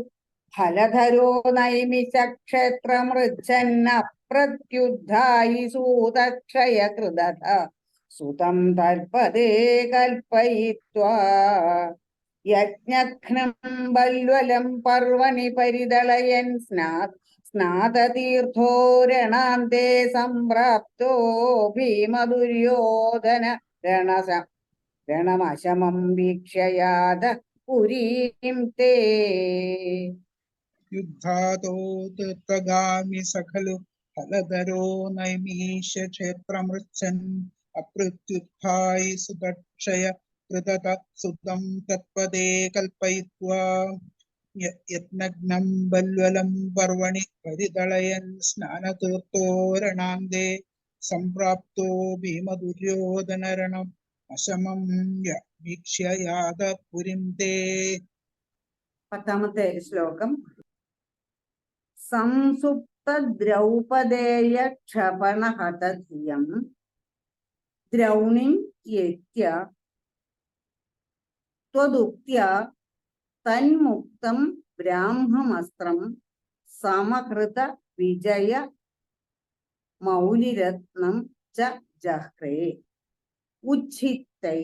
ഫലധരോ നൈമിഷക്ഷേത്രമൃച്ഛന്നപ്രത്യുദ്ധായി സൂതക്ഷയകൃതഥ സുതം തൽപദേ കൽപ്പയിത്വാ. യജ്ഞഘ്നം വല്വലം പർവണി പരിദളയൻ സ്നാതതീർത്ഥോരണാന്തേ സംപ്രാപ്തോ ഭീമദുര്യോധന രണമശമം വീക്ഷയാത പുരീം തേ. യുദ്ധാദോ തീർത്ഥഗാമി സഖലു ഫലധരോ നൈമീശ ക്ഷേത്രമൃച്ഛൻ അപ്രത്യുത്ഥായി സുതക്ഷയ കൃതത സുതം തത്പദേ കൽപ്പയിത്വാ. യജ്ഞഘ്നം വല്വലം പർവണി പരിദളയൻ സ്നാനതീർത്ഥോരണാന്തേ സംപ്രാപ്തോ ഭീമദുര്യോധനരണം അശമം വീക്ഷ്യയാത പുരീം തേ. 10ാമത്തെ ശ്ലോകം. സംസുപ്ത ദ്രൗപദേയ ക്ഷപണഹതധിയം ദ്രൗണിം യത്യ ത്വദുക്ത്യാ തന്മുക്തം ബ്രാഹ്മമസ്ത്രം സമഹൃത വിജയ മൗലിരത്നം ച ജഹ്രേ. ഉച്ഛിത്തൈ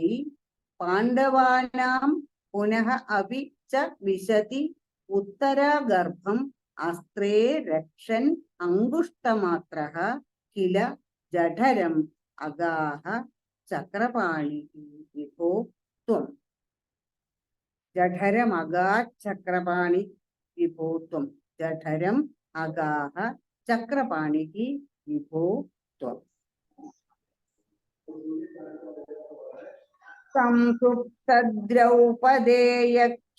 പാണ്ഡവാനാം പുനഃ അപി ച വിശതി ഉത്തരാഗർഭം അസ്ത്രേ രക്ഷൻ അങ്കുഷ്ടമാത്രഃ കില ജഠരം അഗാഹ ചക്രപാണി വിഭോ ത്വം. ജഠരം അഗാ ചക്രപാണി വിഭോ ത്വം. ജഠരം അഗാഹ ചക്രപാണി വിഭോ ത്വം. സംസുപ്തദ്രൗപദേയ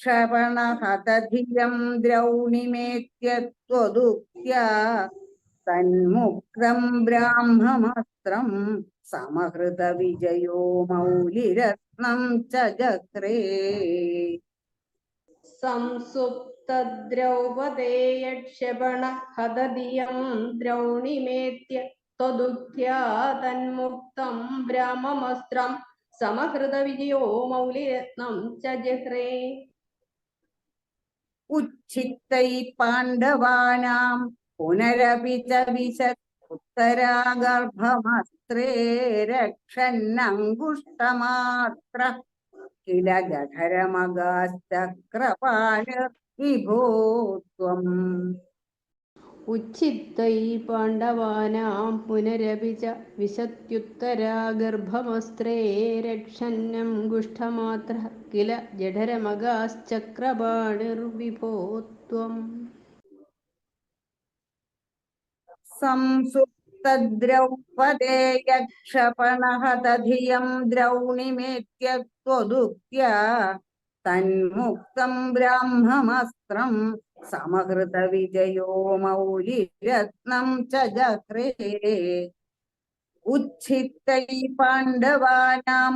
ക്ഷപണഹതധിയം ദ്രൗണിമേത്യ ത്വദുക്ത്യാ തന്മുക്തം ബ്രാഹ്മമസ്ത്രം സമഹൃത വിജയോ മൗലിരത്നം ച ജഹ്രേ. സംസുപ്തദ്രൗപദേയക്ഷപണഹതധിയം ദ്രൗണിമേത്യ ത്വദുക്ത്യാ തന്മുക്തം ബ്രാഹ്മമസ്ത്രം സമഹൃത വിജയോ മൗലിരത്നം ച ജഹ്രേ. ഉച്ഛിത്തൈ പാണ്ഡവാനാം പുനരപി ച വിശത് ഉത്തരാഗർഭമസ്ത്രേ രക്ഷന്നങ്കുഷ്ടമാത്ര കില ജഠരമഗാശ്ചക്രപാണിർവിഭോ ത്വം. ഉച്ഛിത്തൈ പാണ്ഡവാനാം പുനരപി ച വിശത്യുത്തരാഗർഭമസ്ത്രേ രക്ഷന്നംഗുഷ്ടമാത്രഃ കില ജഠരമഗാശ്ചക്രപാണിർവിഭോ ത്വം. സംസുപ്തദ്രൗപദേയ ക്ഷപണഹതധിയം ദ്രൗണിമേത്യ ത്വദുക്ത്യാ തന്മുക്തം ബ്രാഹ്മമസ്ത്രം സമഹൃത വിജയോ മൗലിരത്നം ച ജഹ്രേ. ഉച്ഛിത്തൈ പാണ്ഡവാനാം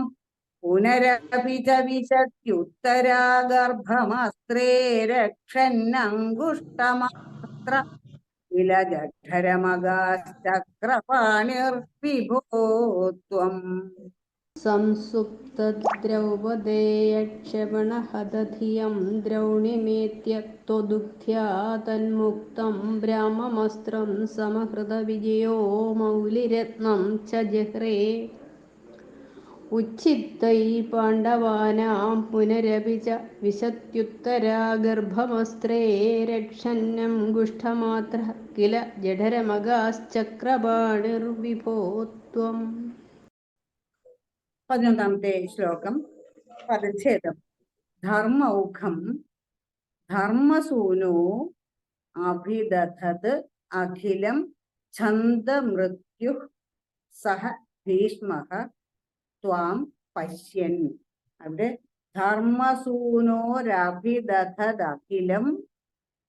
പുനരപി ച വിശത്യുത്തരാഗർഭമസ്ത്രേ രക്ഷന്നങ്കുഷ്ടമാത്ര കില ജഠരമഗാശ്ചക്രപാണിർവിഭോ ത്വം. സംസുപ്തദ്രൗപദേയക്ഷപണഹതധിയം ദ്രൗണിമേത്യ ത്വദുക്ത്യാ തന്മുക്തം ബ്രാഹ്മമസ്ത്രം സമഹൃത വിജയോ മൗലിരത്നം ച ജഹ്രേ. ഉച്ഛിത്തൈ പാണ്ഡവാനാം പുനരപി ച വിശത്യുത്തരാഗർഭമസ്ത്രേ രക്ഷന്നംഗുഷ്ടമാത്രഃ കില ജഠരമഗാശ്ചക്രപാണിർവിഭോ ത്വം. 11ാമത്തെ ശ്ലോകം. പദച്ഛേദം. ധർമ്മൗഖം ധർമ്മസൂനോ അഭിദധത് അഖിലം ഛന്ദമൃത്യു സഹ ഭീഷ്മഃ ത്വാം പശ്യൻ. അവിടെ ധർമ്മസൂനോരഭിദധദഖിലം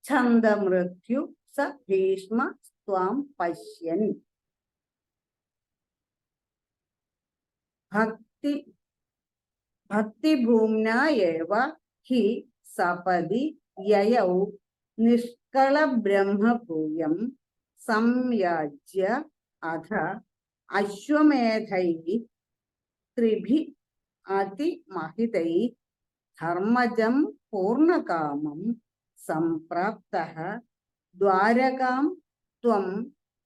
ഛന്ദമൃത്യു സ ഭീഷ്മ ത്വാം പശ്യൻ. ഭക്തിഭൂമ്നാ ഏവ ഹി സപദി യയൗ നിഷ്കളബ്രഹ്മഭൂയം സംയാജ്യ അധ അശ്വമേധൈഃ ത്രിഭിഃ അതിമഹിതൈഃ ധർമ്മജം പൂർണ്ണകാമം സംപ്രാപ്തഃ ദ്വാരകാം ത്വം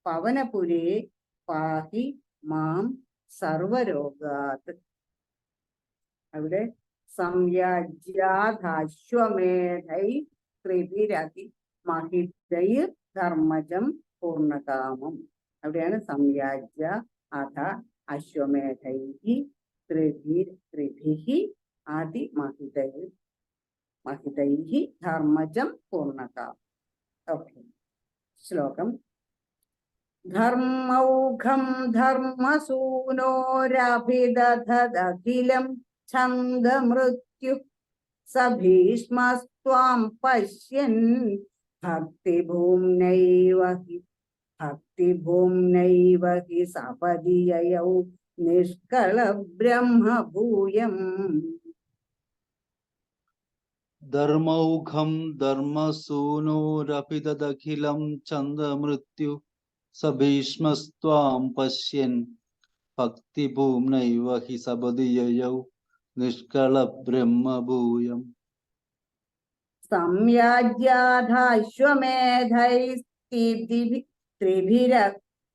പവനപുരേ പാഹി മാം സർവരോഗാത്. അവിടെ സംയാജ്യാധാശ്വമേധൈ ത്രിഭിരതി മഹിതൈർ ധർമ്മജം പൂർണ്ണകാമം. അവിടെയാണ് സംയാജ്യ അധ അശ്വമേധൈ ത്രിഭിഹി അതിമഹിതൈ ധർമ്മജം പൂർണ്ണകാമം. ഓക്കെ, ശ്ലോകം. ധർമ്മൗഘം ധർമ്മസൂനോരഭിദധദഖിലം ഛന്ദമൃത്യു സ ഭീഷ്മസ്ത്വാം പശ്യൻ ഭക്തിഭൂമ്നൈവ ഹി സപദി യയൗ നിഷ്കളബ്രഹ്മഭൂയം. ധർമ്മൗഘം ധർമ്മസൂനോരഭിദധഖിലം ഛന്ദമൃത്യു സ ഭീഷ്മസ്ത്വാം പശ്യൻ ഭക്തിഭൂമ്നൈവ ഹി സപദി യയൗ നിഷ്കളബ്രഹ്മഭൂയം.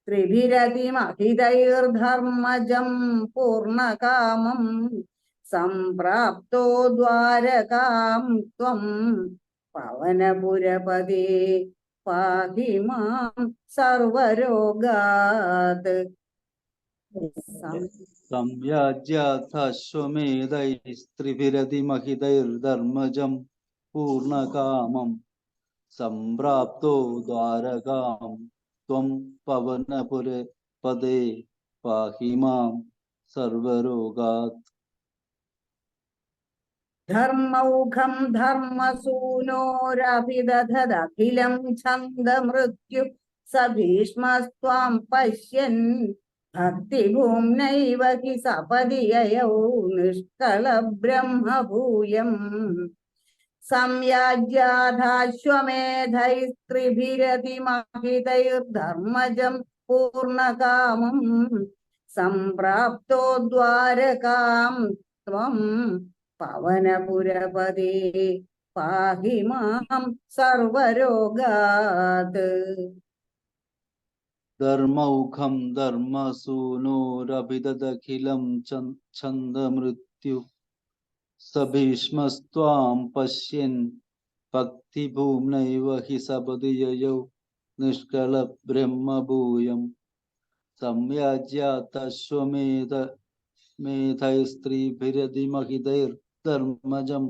ത്രിഭിരതിമഹിതൈർധർമ്മജം പൂർണ്ണകാമം സംപ്രാപ്തോ ദ്വാരകാം ത്വം പവനപുരപദേ പാഹി മാം സർവരോഗാത്. സംയാജ്യാശ്വമേധൈസ്ത്രിഭിരതിമഹിതൈർധർമ്മജം പൂർണ്ണകാമം സംപ്രാപ്തോ ദ്വാരകാം ത്വം പവനപുരപദേ പാഹി മാം സർവരോഗാത്. ധർമ്മൗഘം ധർമ്മസൂനോരഭിദധദഖിലം ഛന്ദമൃത്യു സ ഭീഷ്മസ്ത്വാം പശ്യൻ ഭക്തിഭൂമ്നൈവ ഹി സപദി യയൗ നിഷ്കളബ്രഹ്മഭൂയം. സംയാജ്യാധാശ്വമേധൈസ്ത്രിഭിരതിമഹിതൈർധർമ്മജം പൂർണ്ണകാമം സംപ്രാപ്തോ ദ്വാരകാം ത്വം പവനപുരപദേ പാഹി മാം സർവരോഗാത്. ധർമ്മൗഘം ധർമ്മസൂനോരഭിദധഖിലം ഛന്ദമൃത്യു സ ഭീഷ്മസ്ത്വാം പശ്യൻ ഭക്തിഭൂമ്നൈവ ഹി സപദി യയൗ നിഷ്കളബ്രഹ്മഭൂയം. സംയാജ്യാധാശ്വമേധൈസ്ത്രിഭിരതിമഹിതൈർധർമ്മജം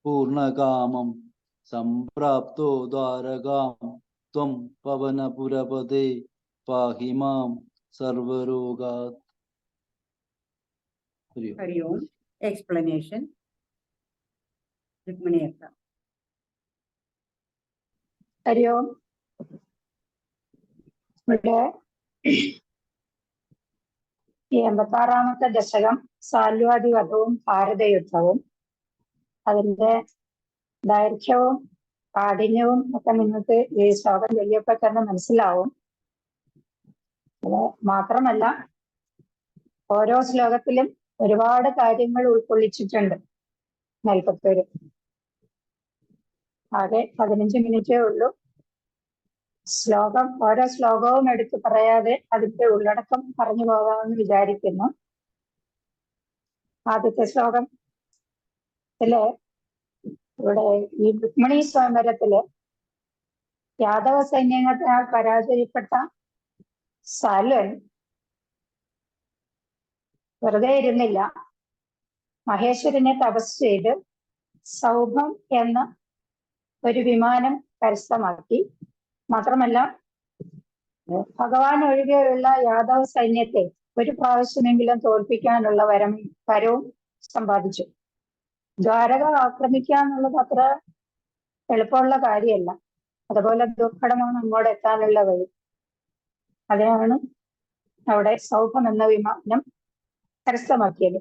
പൂർണ്ണകാമം സംപ്രാപ്തോ ദ്വാരകാം ത്വം പവനപുരപദേ പാഹി മാം സർവരോഗാത്. ഹരി ഓം. എക്സ്പ്ലനേഷൻ രുക്മിണിയക്ക. ഹരി ഓം. ഇവിടെ ഈ 86-ാമത്തെ ദശകം സാല്വാദിവധവും ഭാരതയുദ്ധവും അതിന്റെ ദൈർഘ്യവും കാഠിന്യവും ഒക്കെ നിങ്ങൾക്ക് ഈ ശ്ലോകം ചൊല്ലിയപ്പോൾ തന്നെ മനസ്സിലാവും. അത് മാത്രമല്ല ഓരോ ശ്ലോകത്തിലും ഒരുപാട് കാര്യങ്ങൾ ഉൾക്കൊള്ളിച്ചിട്ടുണ്ട്. മേൽപ്പത്തൂര് ആകെ 15 മിനിറ്റേ ഉള്ളൂ. ഓരോ ശ്ലോകവും എടുത്ത് പറയാതെ അതിന്റെ ഉള്ളടക്കം പറഞ്ഞു പോകാമെന്ന് വിചാരിക്കുന്നു. ആദ്യത്തെ ശ്ലോകത്തില് ഇവിടെ ഈ രുക്മിണി സ്വയംവരത്തില് യാദവ സൈന്യങ്ങളാൽ പരാജയപ്പെട്ട സാല്വൻ വെറുതെ ഇരുന്നില്ല. മഹേശ്വരനെ തപസ് ചെയ്ത് സൗഭം എന്ന ഒരു വിമാനം കരസ്ഥമാക്കി. മാത്രമല്ല ഭഗവാൻ ഒഴികെയുള്ള യാദവ സൈന്യത്തെ ഒരു പ്രാവശ്യമെങ്കിലും തോൽപ്പിക്കാനുള്ള വരവും സമ്പാദിച്ചു. ദ്വാരക ആക്രമിക്കുക എന്നുള്ളത് അത്ര എളുപ്പമുള്ള കാര്യമല്ല. അതുപോലെ ദുർഘടമാണ് അങ്ങോട്ട് എത്താനുള്ള വഴി. അതിനാണ് അവിടെ സൗഭം എന്ന വിമാനം കരസ്ഥമാക്കിയത്.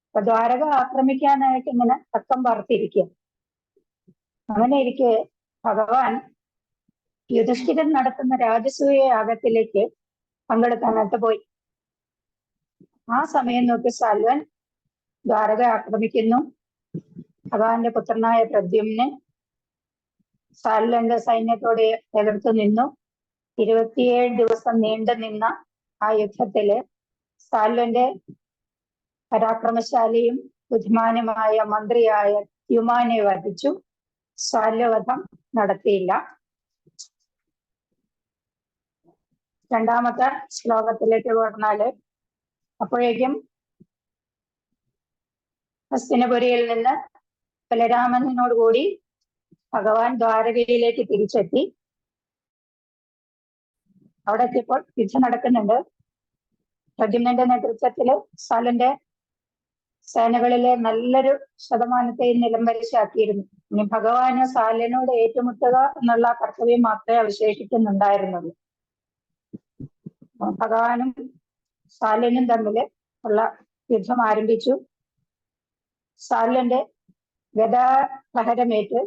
അപ്പൊ ദ്വാരക ആക്രമിക്കാനായിട്ട് ഇങ്ങനെ തക്കം പാർത്തിരിക്കുക. അങ്ങനെ ഇരിക്കെ ഭഗവാൻ യുധിഷ്ഠിരൻ നടത്തുന്ന രാജസൂയ യാഗത്തിലേക്ക് പങ്കെടുക്കാനായിട്ട് പോയി. ആ സമയം നോക്കി സാൽവൻ ദ്വാരക ആക്രമിക്കുന്നു. ഭഗവാന്റെ പുത്രനായ പ്രദ്യുമ്നെ സാൽവന്റെ സൈന്യത്തോട് എതിർത്തു നിന്നു. 27 ദിവസം നീണ്ടു നിന്ന ആ യുദ്ധത്തില് സാൽവന്റെ പരാക്രമശാലിയും ബുദ്ധിമാനുമായ മന്ത്രിയായ ദ്യുമാനെ വധിച്ചു. സാല്യവധം നടത്തിയില്ല. രണ്ടാമത്തെ ശ്ലോകത്തിലേക്ക് പറഞ്ഞാല് അപ്പോഴേക്കും ഹസ്തിനപുരിയിൽ നിന്ന് ബലരാമനോടുകൂടി ഭഗവാൻ ദ്വാരകയിലേക്ക് തിരിച്ചെത്തി. അവിടെ എത്തിയപ്പോൾ യുദ്ധം നടക്കുന്നുണ്ട്. പ്രദ്യുമ്നന്റെ നേതൃത്വത്തില് സാലന്റെ സേനകളിലെ നല്ലൊരു ശതമാനത്തെ നിലംപരിശാക്കിയിരുന്നു. ഇനി ഭഗവാന് സാലനോട് ഏറ്റുമുട്ടുക എന്നുള്ള കർത്തവ്യം മാത്രമേ അവശേഷിക്കുന്നുണ്ടായിരുന്നുള്ളൂ. ഭഗവാനും സാലനും തമ്മിൽ ഉള്ള യുദ്ധം ആരംഭിച്ചു. സാലന്റെ ഗദാപ്രഹരമേറ്റ്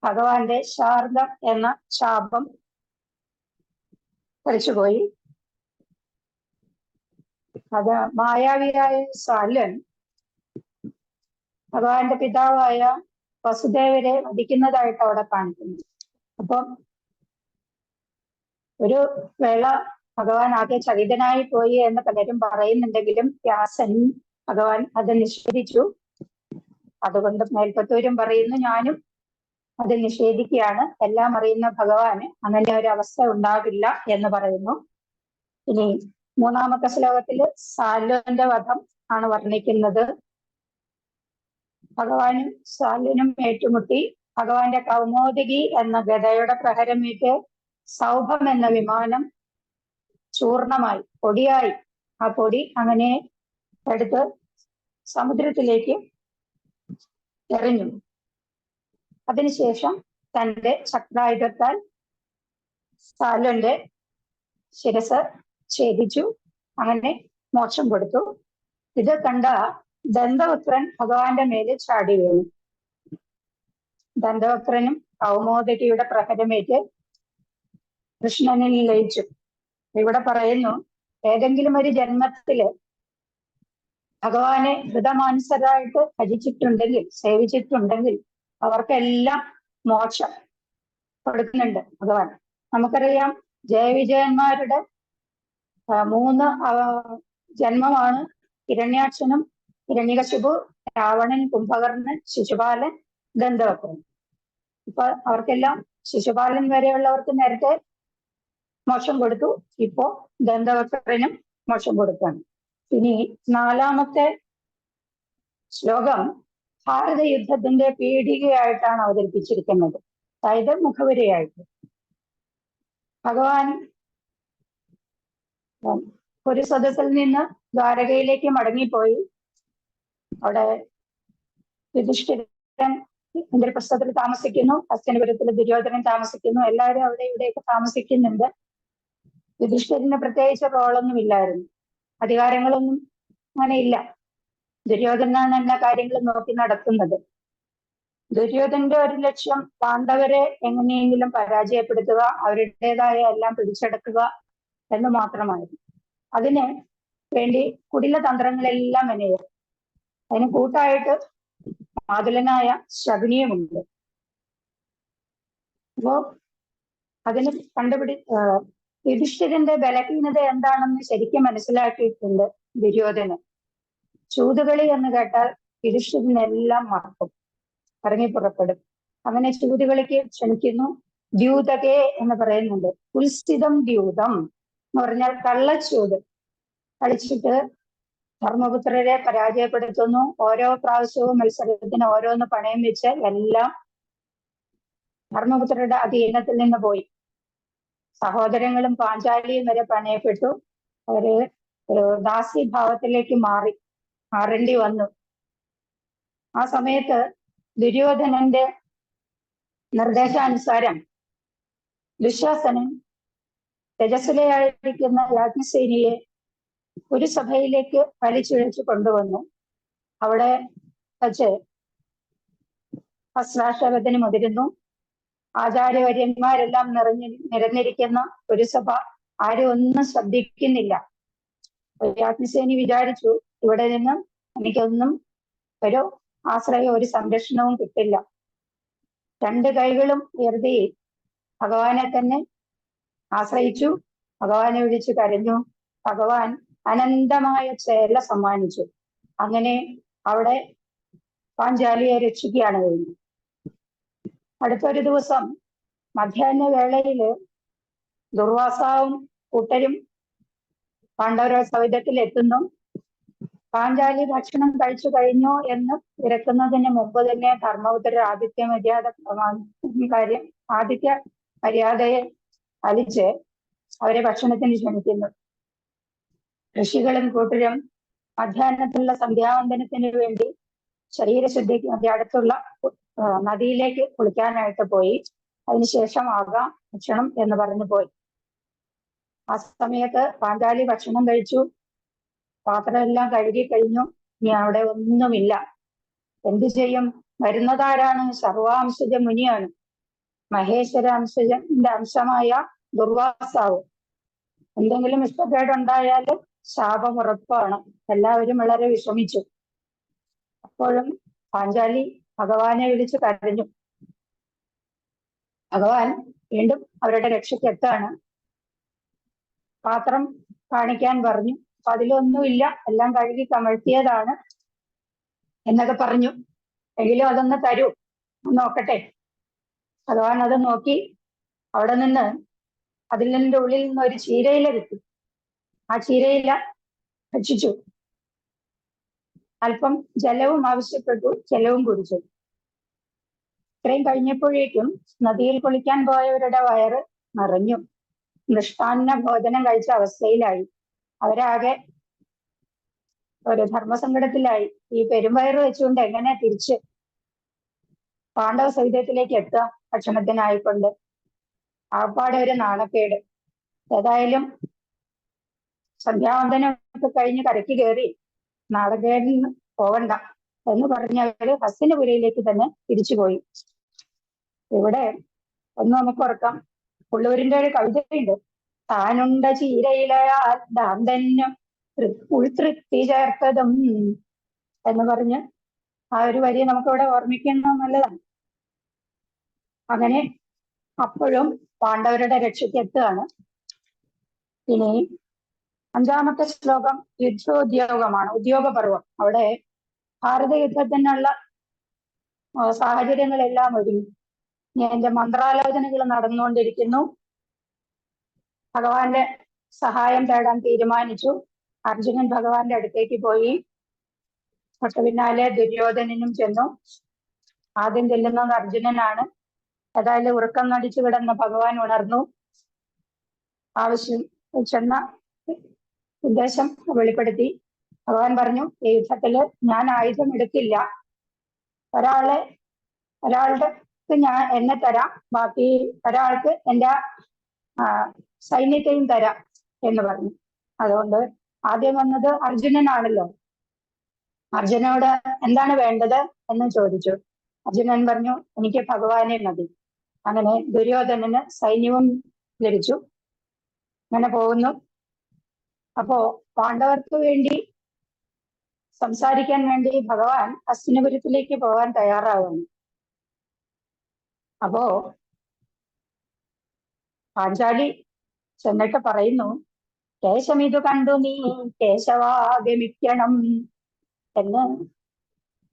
ഭഗവാന്റെ ശാർദം എന്ന ശാപം ധരിച്ചുപോയി. അത് മായാവിയായ സാലൻ ഭഗവാന്റെ പിതാവായ വസുദേവരെ വധിക്കുന്നതായിട്ട് അവിടെ കാണിക്കുന്നു. അപ്പം ഒരു വേള ഭഗവാൻ ആകെ ചകിതനായി പോയി എന്ന് പലരും പറയുന്നുണ്ടെങ്കിലും വ്യാസൻ ഭഗവാൻ അത് നിഷേധിച്ചു. അതുകൊണ്ട് മേൽപ്പത്തൂരും പറയുന്നു, ഞാനും അത് നിഷേധിക്കുകയാണ്. എല്ലാം അറിയുന്ന ഭഗവാന് അങ്ങനെ ഒരു അവസ്ഥ ഉണ്ടാകില്ല എന്ന് പറയുന്നു. ഇനി മൂന്നാമത്തെ ശ്ലോകത്തില് സാലുവിന്റെ വധം ആണ് വർണ്ണിക്കുന്നത്. ഭഗവാനും സാലുനും ഏറ്റുമുട്ടി. ഭഗവാന്റെ കൗമോദകി എന്ന ഗദയുടെ പ്രഹരമേറ്റ് സൗഭം എന്ന വിമാനം ചൂർണമായി, പൊടിയായി. ആ പൊടി അങ്ങനെ എടുത്ത് സമുദ്രത്തിലേക്ക് എറിഞ്ഞു. അതിനുശേഷം തന്റെ ചക്രായുധത്താൽ സാലുന്റെ ശിരസ് ഛേദിച്ചു. അങ്ങനെ മോക്ഷം കൊടുത്തു. ഇത് കണ്ട ദന്തവക്രൻ ഭഗവാന്റെ മേലെ ചാടി വീണു. ദന്തവക്രനും കൗമോദകിയുടെ പ്രഹരമേറ്റ് കൃഷ്ണനിൽ ലയിച്ചു. ഇവിടെ പറയുന്നു, ഏതെങ്കിലും ഒരു ജന്മത്തില് ഭഗവാനെ ഹൃതമാനുസരായിട്ട് ഭജിച്ചിട്ടുണ്ടെങ്കിൽ, സേവിച്ചിട്ടുണ്ടെങ്കിൽ അവർക്കെല്ലാം മോക്ഷം കൊടുക്കുന്നുണ്ട് ഭഗവാൻ. നമുക്കറിയാം, ജയവിജയന്മാരുടെ 3 ജന്മമാണ് ഹിരണ്യാക്ഷനും ഹിരണ്യകശിപു, രാവണൻ, കുംഭകർണൻ, ശിശുപാലൻ, ദന്തവക്രൻ. ഇപ്പൊ അവർക്കെല്ലാം ശിശുപാലൻ വരെയുള്ളവർക്ക് നേരത്തെ മോക്ഷം കൊടുത്തു. ഇപ്പോ ദന്തവക്രനും മോക്ഷം കൊടുക്കാണ്. ഇനി 4ാമത്തെ ശ്ലോകം ഭാരത യുദ്ധത്തിന്റെ പീഠികയായിട്ടാണ് അവതരിപ്പിച്ചിരിക്കുന്നത്. അതായത് മുഖവുരയായിട്ട്. ഭഗവാൻ ഒരു സദസ്സിൽ നിന്ന് ദ്വാരകയിലേക്ക് മടങ്ങിപ്പോയി. അവിടെ യുധിഷ്ഠിരൻ ഇന്ദ്രപ്രസ്ഥത്തിൽ താമസിക്കുന്നു, ഹസ്തിനപുരത്തിൽ ദുര്യോധനൻ താമസിക്കുന്നു. എല്ലാവരും അവിടെ ഇവിടെയൊക്കെ താമസിക്കുന്നുണ്ട്. യുധിഷ്ഠിരന് പ്രത്യേകിച്ച് റോളൊന്നും ഇല്ലായിരുന്നു, അധികാരങ്ങളൊന്നും അങ്ങനെ ഇല്ല. ദുര്യോധനാണ് എല്ലാ കാര്യങ്ങളും നോക്കി നടത്തുന്നത്. ദുര്യോധന്റെ ഒരു ലക്ഷ്യം പാണ്ഡവരെ എങ്ങനെയെങ്കിലും പരാജയപ്പെടുത്തുക, അവരുടേതായ എല്ലാം പിടിച്ചെടുക്കുക എന്ന് മാത്രമായിരുന്നു. അതിന് വേണ്ടി കുടില തന്ത്രങ്ങളെല്ലാം മെനയും. അതിന് കൂട്ടായിട്ട് മാതുലനായ ശകുനിയുമുണ്ട്. അപ്പോ അതിന് യുധിഷ്ഠിരന്റെ ബലഹീനത എന്താണെന്ന് ശരിക്കും മനസ്സിലാക്കിയിട്ടുണ്ട് ദുര്യോധനൻ. ചൂതുകളി എന്ന് കേട്ടാൽ യുധിഷ്ഠിരനെല്ലാം മറക്കും, ഇറങ്ങി പുറപ്പെടും. അങ്ങനെ ചൂതുകളിക്ക് ക്ഷണിക്കുന്നു. ദ്യൂതകേ എന്ന് പറയുന്നുണ്ട്. ഉത്സ്ഥിതം ദ്യൂതം എന്ന് പറഞ്ഞാൽ കള്ളച്ചൂത് കളിച്ചിട്ട് ധർമ്മപുത്രരെ പരാജയപ്പെടുത്തുന്നു. ഓരോ പ്രാവശ്യവും മത്സരത്തിന് ഓരോന്ന് പണയം വെച്ച് എല്ലാം ധർമ്മപുത്രരുടെ അധീനത്തിൽ നിന്ന് പോയി. സഹോദരങ്ങളും പാഞ്ചാലിയും വരെ പണയപ്പെട്ടു. അവര് ഒരു ദാസ്യഭാവത്തിലേക്ക് മാറേണ്ടി വന്നു. ആ സമയത്ത് ദുര്യോധനന്റെ നിർദ്ദേശാനുസാരം ദുശാസനൻ രജസ്വലയായിരിക്കുന്ന യാജ്ഞസേനിയെ ഒരു സഭയിലേക്ക് വലിച്ചിഴച്ചു കൊണ്ടുവന്നു. അവിടെ വച്ച് വസ്ത്രാക്ഷേപത്തിന് മുതിരുന്നു. ആചാര്യവര്യന്മാരെല്ലാം നിരന്നിരിക്കുന്ന ഒരു സഭ, ആരും ഒന്നും ശ്രദ്ധിക്കുന്നില്ല. യാജ്ഞസേനി വിചാരിച്ചു, ഇവിടെ നിന്ന് എനിക്കൊന്നും ഒരു ആശ്രയം, ഒരു സംരക്ഷണവും കിട്ടില്ല. രണ്ട് കൈകളും ഉയർത്തി ഭഗവാനെ തന്നെ ആശ്രയിച്ചു. ഭഗവാനെ വിളിച്ചു കരഞ്ഞു. ഭഗവാൻ അനന്തമായ ചേല സമ്മാനിച്ചു. അങ്ങനെ അവിടെ പാഞ്ചാലിയെ രക്ഷിക്കുകയാണ് കഴിഞ്ഞത്. അടുത്തൊരു ദിവസം മധ്യാഹ്ന വേളയില് ദുർവാസാവും കൂട്ടരും പാണ്ഡവരുടെ സൗധത്തിൽ എത്തുന്നു. പാഞ്ചാലി ഭക്ഷണം കഴിച്ചു കഴിഞ്ഞു എന്ന് തിരക്കുന്നതിന് മുമ്പ് തന്നെ ധർമ്മപുത്രർ ആദിത്യ മര്യാദയെ അലിച്ച് അവരെ ഭക്ഷണത്തിന് ക്ഷണിക്കുന്നു. ഋഷികളും കൂട്ടരും മധ്യാഹ്നത്തിലുള്ള സന്ധ്യാവന്ദനത്തിന് വേണ്ടി ശരീരശുദ്ധിക്ക് വേണ്ടി അടുത്തുള്ള നദിയിലേക്ക് കുളിക്കാനായിട്ട് പോയി. അതിനുശേഷം ആകാം ഭക്ഷണം എന്ന് പറഞ്ഞു പോയി. ആ സമയത്ത് പാഞ്ചാലി ഭക്ഷണം കഴിച്ചു, പാത്രമെല്ലാം കഴുകി കഴിഞ്ഞു. ഇനി അവിടെ ഒന്നുമില്ല. എന്തു ചെയ്യും? വരുന്നതാരാണ്? സർവാംശജ മുനിയാണ്. മഹേശ്വരാംശജന്റെ അംശമായ ദുർവാസാവ്. എന്തെങ്കിലും ഇഷ്ടക്കേടുണ്ടായാൽ ശാപം ഉറപ്പാണ്. എല്ലാവരും വളരെ വിഷമിച്ചു. അപ്പോഴും പാഞ്ചാലി ഭഗവാനെ വിളിച്ചു കരഞ്ഞു. ഭഗവാൻ വീണ്ടും അവരുടെ രക്ഷയ്ക്കെത്താണ്. പാത്രം കാണിക്കാൻ പറഞ്ഞു. അപ്പൊ അതിലൊന്നുമില്ല, എല്ലാം കഴുകി കമഴ്ത്തിയതാണ് എന്നൊക്കെ പറഞ്ഞു. എങ്കിലും അതൊന്ന് തരൂ, നോക്കട്ടെ. ഭഗവാൻ അത് നോക്കി അവിടെ നിന്ന് അതിൽ നിന്റെ ഉള്ളിൽ നിന്ന് ഒരു ചീരയില കിട്ടി. ആ ചീരയില ഭക്ഷിച്ചു. അല്പം ജലവും ആവശ്യപ്പെട്ടു, ജലവും കുടിച്ചു. ഇത്രയും കഴിഞ്ഞപ്പോഴേക്കും നദിയിൽ കുളിക്കാൻ പോയവരുടെ വയറ് നിറഞ്ഞു. മൃഷ്ടാന്ന ഭോജനം കഴിച്ച അവസ്ഥയിലായി. അവരാകെ ഒരു ധർമ്മസങ്കടത്തിലായി. ഈ പെരുംവയറ് വെച്ചുകൊണ്ട് എങ്ങനെ തിരിച്ച് പാണ്ഡവ സൈന്യത്തിലേക്ക് എത്തുക ഭക്ഷണത്തിനായിക്കൊണ്ട്? ആപ്പാടെ ഒരു നാണക്കേട്. ഏതായാലും സന്ധ്യാവന്തനം ഒക്കെ കഴിഞ്ഞ് കരയ്ക്ക് കയറി നാളകേടിന് പോവണ്ട എന്ന് പറഞ്ഞ് അവര് ഹസ്തിനപുരയിലേക്ക് തന്നെ തിരിച്ചുപോയി. ഇവിടെ ഒന്ന് നമുക്ക് ഓർക്കാം, ഉള്ളൂരിന്റെ ഒരു കവിതയുണ്ട്. താനുണ്ട ചീരയിലയാൽ ദാന്തന്യം ഉൾതൃപ്തി ചേർത്തതും എന്ന് പറഞ്ഞ് ആ ഒരു വരി നമുക്കിവിടെ ഓർമ്മിക്കുന്നത് നല്ലതാണ്. അങ്ങനെ അപ്പോഴും പാണ്ഡവരുടെ രക്ഷയ്ക്ക് എത്തുകയാണ്. ഇനി 5-ാമത്തെ ശ്ലോകം യുദ്ധോദ്യോഗമാണ്, ഉദ്യോഗപർവം. അവിടെ ഭാരത യുദ്ധത്തിനുള്ള സാഹചര്യങ്ങളെല്ലാം ഒരുങ്ങി. എന്റെ മന്ത്രാലോചനകൾ നടന്നുകൊണ്ടിരിക്കുന്നു. ഭഗവാന്റെ സഹായം തേടാൻ തീരുമാനിച്ചു. അർജുനൻ ഭഗവാന്റെ അടുത്തേക്ക് പോയി. തൊട്ട് പിന്നാലെ ദുര്യോധനനും ചെന്നു. ആദ്യം ചെല്ലുന്നത് അർജുനനാണ്. ഏതായാലും ഉറക്കം നടിച്ചു കിടന്ന ഭഗവാൻ ഉണർന്നു. ആവശ്യം ചെന്ന ഉദ്ദേശം വെളിപ്പെടുത്തി. ഭഗവാൻ പറഞ്ഞു, ഈ യുദ്ധത്തില് ഞാൻ ആയുധം എടുക്കില്ല. ഒരാളുടെ ഞാൻ എന്നെ തരാം, ബാക്കി ഒരാൾക്ക് എന്റെ സൈന്യത്തെയും തരാം എന്ന് പറഞ്ഞു. അതുകൊണ്ട് ആദ്യം വന്നത് അർജുനനാണല്ലോ. അർജുനോട് എന്താണ് വേണ്ടത് എന്ന് ചോദിച്ചു. അർജുനൻ പറഞ്ഞു, എനിക്ക് ഭഗവാനെ മതി. അങ്ങനെ ദുര്യോധനന് സൈന്യവും ലഭിച്ചു. അങ്ങനെ പോകുന്നു. അപ്പോ പാണ്ഡവർക്ക് വേണ്ടി സംസാരിക്കാൻ വേണ്ടി ഭഗവാൻ ഹസ്തിനപുരത്തിലേക്ക് പോകാൻ തയ്യാറാവുന്നു. അപ്പോ പാഞ്ചാലി ചെന്നിട്ട് പറയുന്നു, കേശം ഇത് കണ്ടു നീ കേശവാഗമിക്കണം എന്ന്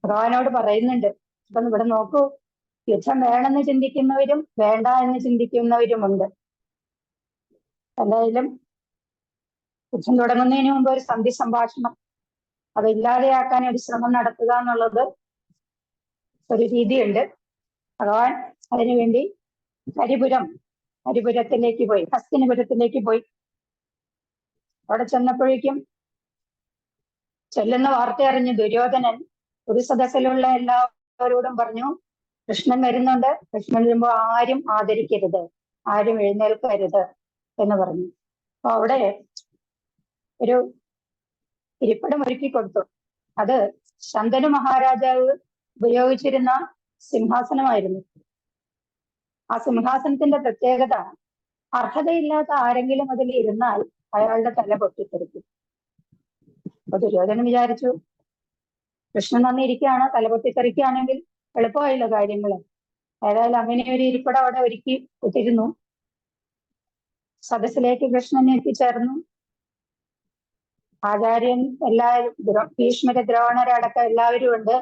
ഭഗവാനോട് പറയുന്നുണ്ട്. അപ്പൊ ഇവിടെ നോക്കൂ, യുദ്ധം വേണമെന്ന് ചിന്തിക്കുന്നവരും വേണ്ട എന്ന് ചിന്തിക്കുന്നവരുമുണ്ട്. എന്തായാലും യുദ്ധം തുടങ്ങുന്നതിന് മുമ്പ് ഒരു സന്ധി സംഭാഷണം അത് ഇല്ലാതെയാക്കാൻ ഒരു ശ്രമം നടത്തുക എന്നുള്ളത് ഒരു രീതിയുണ്ട്. ഭഗവാൻ അതിനുവേണ്ടി ഹരിപുരത്തിലേക്ക് പോയി, ഹസ്തിനപുരത്തിലേക്ക് പോയി. അവിടെ ചെന്നപ്പോഴേക്കും ചെല്ലുന്ന വാർത്ത അറിഞ്ഞ് ദുര്യോധനൻ ഒരു സദസ്സിലുള്ള എല്ലാവരോടും പറഞ്ഞു, കൃഷ്ണൻ വരുന്നുണ്ട്, കൃഷ്ണൻ വരുമ്പോൾ ആരും ആദരിക്കരുത്, ആരും എഴുന്നേൽക്കരുത് എന്ന് പറഞ്ഞു. അപ്പൊ അവിടെ ഒരു ഇരിപ്പിടം ഒരുക്കി കൊടുത്തു. അത് ശന്തനു മഹാരാജാവ് ഉപയോഗിച്ചിരുന്ന സിംഹാസനമായിരുന്നു. ആ സിംഹാസനത്തിന്റെ പ്രത്യേകത, അർഹതയില്ലാത്ത ആരെങ്കിലും അതിൽ ഇരുന്നാൽ അയാളുടെ തല പൊട്ടിത്തെറിക്കും. അപ്പൊ ദുര്യോധനൻ വിചാരിച്ചു, കൃഷ്ണൻ വന്നിരിക്കുകയാണ്, തല പൊട്ടിത്തെറിക്കുകയാണെങ്കിൽ എളുപ്പമായില്ല കാര്യങ്ങള്. ഏതായാലും അങ്ങനെ ഒരു ഇരിപ്പിടം അവിടെ ഒരുക്കി ഇട്ടിരുന്നു. സദസ്സിലേക്ക് കൃഷ്ണനെ എത്തിച്ചേർന്നു. ആചാര്യൻ എല്ലാവരും, ഭീഷ്മര ദ്രോണരടക്കം എല്ലാവരും ഉണ്ട്.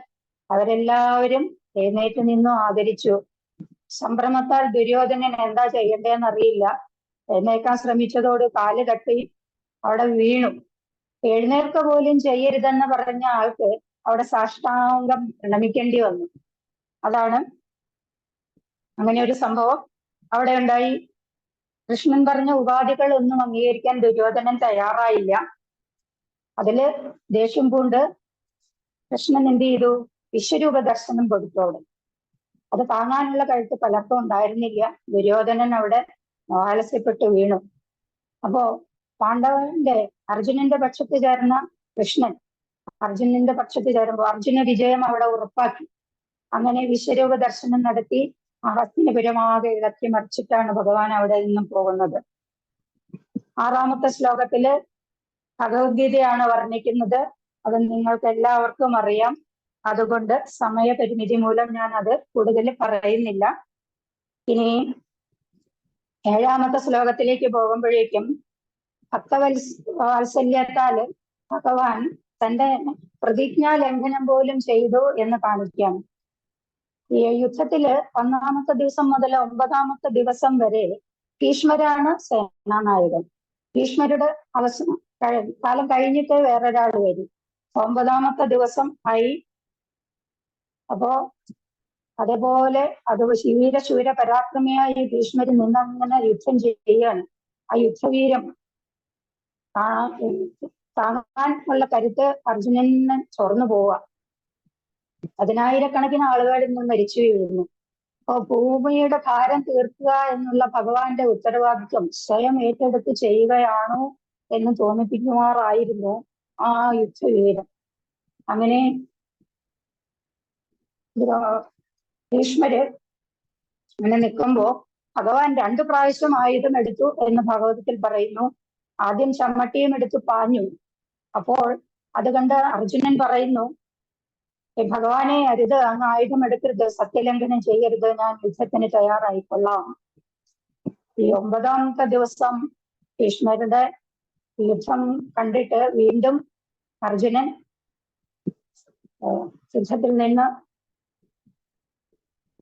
അവരെല്ലാവരും എഴുന്നേറ്റ് നിന്നു ആദരിച്ചു. സംഭ്രമത്താൽ ദുര്യോധനൻ എന്താ ചെയ്യണ്ടേന്ന് അറിയില്ല. എഴുന്നേൽക്കാൻ ശ്രമിച്ചതോട് കാല് തട്ടി അവിടെ വീണു. എഴുന്നേൽക്ക പോലും ചെയ്യരുതെന്ന് പറഞ്ഞ ആൾക്ക് അവിടെ സാഷ്ടാംഗം പ്രണമിക്കേണ്ടി വന്നു. അതാണ് അങ്ങനെ ഒരു സംഭവം അവിടെ ഉണ്ടായി. കൃഷ്ണൻ പറഞ്ഞ ഉപാധികൾ ഒന്നും അംഗീകരിക്കാൻ ദുര്യോധനൻ തയ്യാറായില്ല. അതില് ദേഷ്യം പൂണ്ട് കൃഷ്ണൻ എന്ത് ചെയ്തു, വിശ്വരൂപ ദർശനം കൊടുത്തു. അവിടെ അത് താങ്ങാനുള്ള കഴുത്ത് പലർക്കും ഉണ്ടായിരുന്നില്ല. ദുര്യോധനൻ അവിടെ ആലസ്യപ്പെട്ട് വീണു. അപ്പോ അർജുനന്റെ പക്ഷത്ത് ചേർന്ന കൃഷ്ണൻ അർജുനന്റെ പക്ഷത്ത് ചേരുമ്പോൾ അർജുന വിജയം അവിടെ ഉറപ്പാക്കി. അങ്ങനെ വിശ്വരൂപ ദർശനം നടത്തി ആ ഹസ്തിനപുരമാകെ ഇളക്കി മറിച്ചിട്ടാണ് ഭഗവാൻ അവിടെ നിന്നും പോകുന്നത്. 6ാമത്തെ ശ്ലോകത്തില് ഭഗവത്ഗീതയാണ് വർണ്ണിക്കുന്നത്. അത് നിങ്ങൾക്ക് എല്ലാവർക്കും അറിയാം. അതുകൊണ്ട് സമയപരിമിതി മൂലം ഞാൻ അത് കൂടുതൽ പറയുന്നില്ല. ഇനി 7ാമത്തെ ശ്ലോകത്തിലേക്ക് പോകുമ്പോഴേക്കും ഭക്തവാത്സല്യത്താല് ഭഗവാൻ തന്റെ പ്രതിജ്ഞാ ലംഘനം പോലും ചെയ്തു എന്ന് കാണിക്കുകയാണ്. ഈ യുദ്ധത്തില് 1ാമത്തെ ദിവസം മുതൽ 9ാമത്തെ ദിവസം വരെ ഭീഷ്മരാണ് സേനാനായകൻ. ഭീഷ്മരുടെ കാലം കഴിഞ്ഞിട്ട് വേറൊരാൾ വരും. 9ാമത്തെ ദിവസം ആയി. അപ്പോ അതേപോലെ അത് വീരശൂര പരാക്രമിയായി ഭീഷ്മര് നിന്നങ്ങനെ യുദ്ധം ചെയ്യുകയാണ്. ആ യുദ്ധവീരം താങ്ങാൻ ഉള്ള കരുത്ത് അർജുനന് ചോർന്നു പോവുക. 10,000-കണക്കിന് ആളുകൾ ഇന്നും മരിച്ചു വീഴുന്നു. അപ്പൊ ഭൂമിയുടെ ഭാരം തീർക്കുക എന്നുള്ള ഭഗവാന്റെ ഉത്തരവാദിത്വം സ്വയം ഏറ്റെടുത്ത് ചെയ്യുകയാണോ എന്ന് തോന്നിപ്പിക്കുമാറായിരുന്നു ആ യുദ്ധവീരം. അങ്ങനെ ഭീഷ്മര് അങ്ങനെ നിൽക്കുമ്പോ ഭഗവാൻ 2 പ്രാവശ്യം ആയുധം എടുത്തു എന്ന് ഭാഗവതത്തിൽ പറയുന്നു. ആദ്യം ചമ്മട്ടിയും എടുത്ത് പാഞ്ഞു. അപ്പോൾ അത് കണ്ട് അർജുനൻ പറയുന്നു, ഭഗവാനെ അരുത്, അങ്ങ് ആയുധം എടുക്കരുത്, സത്യലംഘനം ചെയ്യരുത്, ഞാൻ യുദ്ധത്തിന് തയ്യാറായിക്കൊള്ളാം. ഈ 9ാമത്തെ ദിവസം ഭീഷ്മരുടെ യുദ്ധം കണ്ടിട്ട് വീണ്ടും അർജുനൻ യുദ്ധത്തിൽ നിന്ന്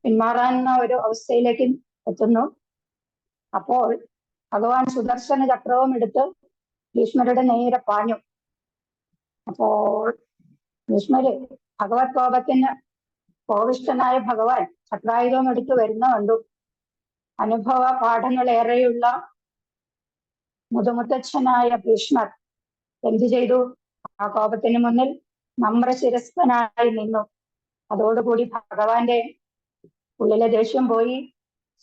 പിന്മാറാവുന്ന ഒരു അവസ്ഥയിലേക്ക് എത്തുന്നു. അപ്പോൾ ഭഗവാൻ സുദർശന ചക്രവും എടുത്ത് ഭീഷ്മരുടെ നേരെ പാഞ്ഞു. അപ്പോൾ ഭീഷ്മര് ഭഗവത് കോപത്തിന് കോപിഷ്ഠനായ ഭഗവാൻ ചക്രായുധം എടുത്ത് വരുന്ന കണ്ടു. അനുഭവ പാഠങ്ങളേറെയുള്ള മുതുമുത്തച്ഛനായ ഭീഷ്മർ എന്തു ചെയ്തു? ആ കോപത്തിന് മുന്നിൽ നമ്രശിരസ്കനായി നിന്നു. അതോടുകൂടി ഭഗവാന്റെ ഉള്ളിലെ ദേഷ്യം പോയി,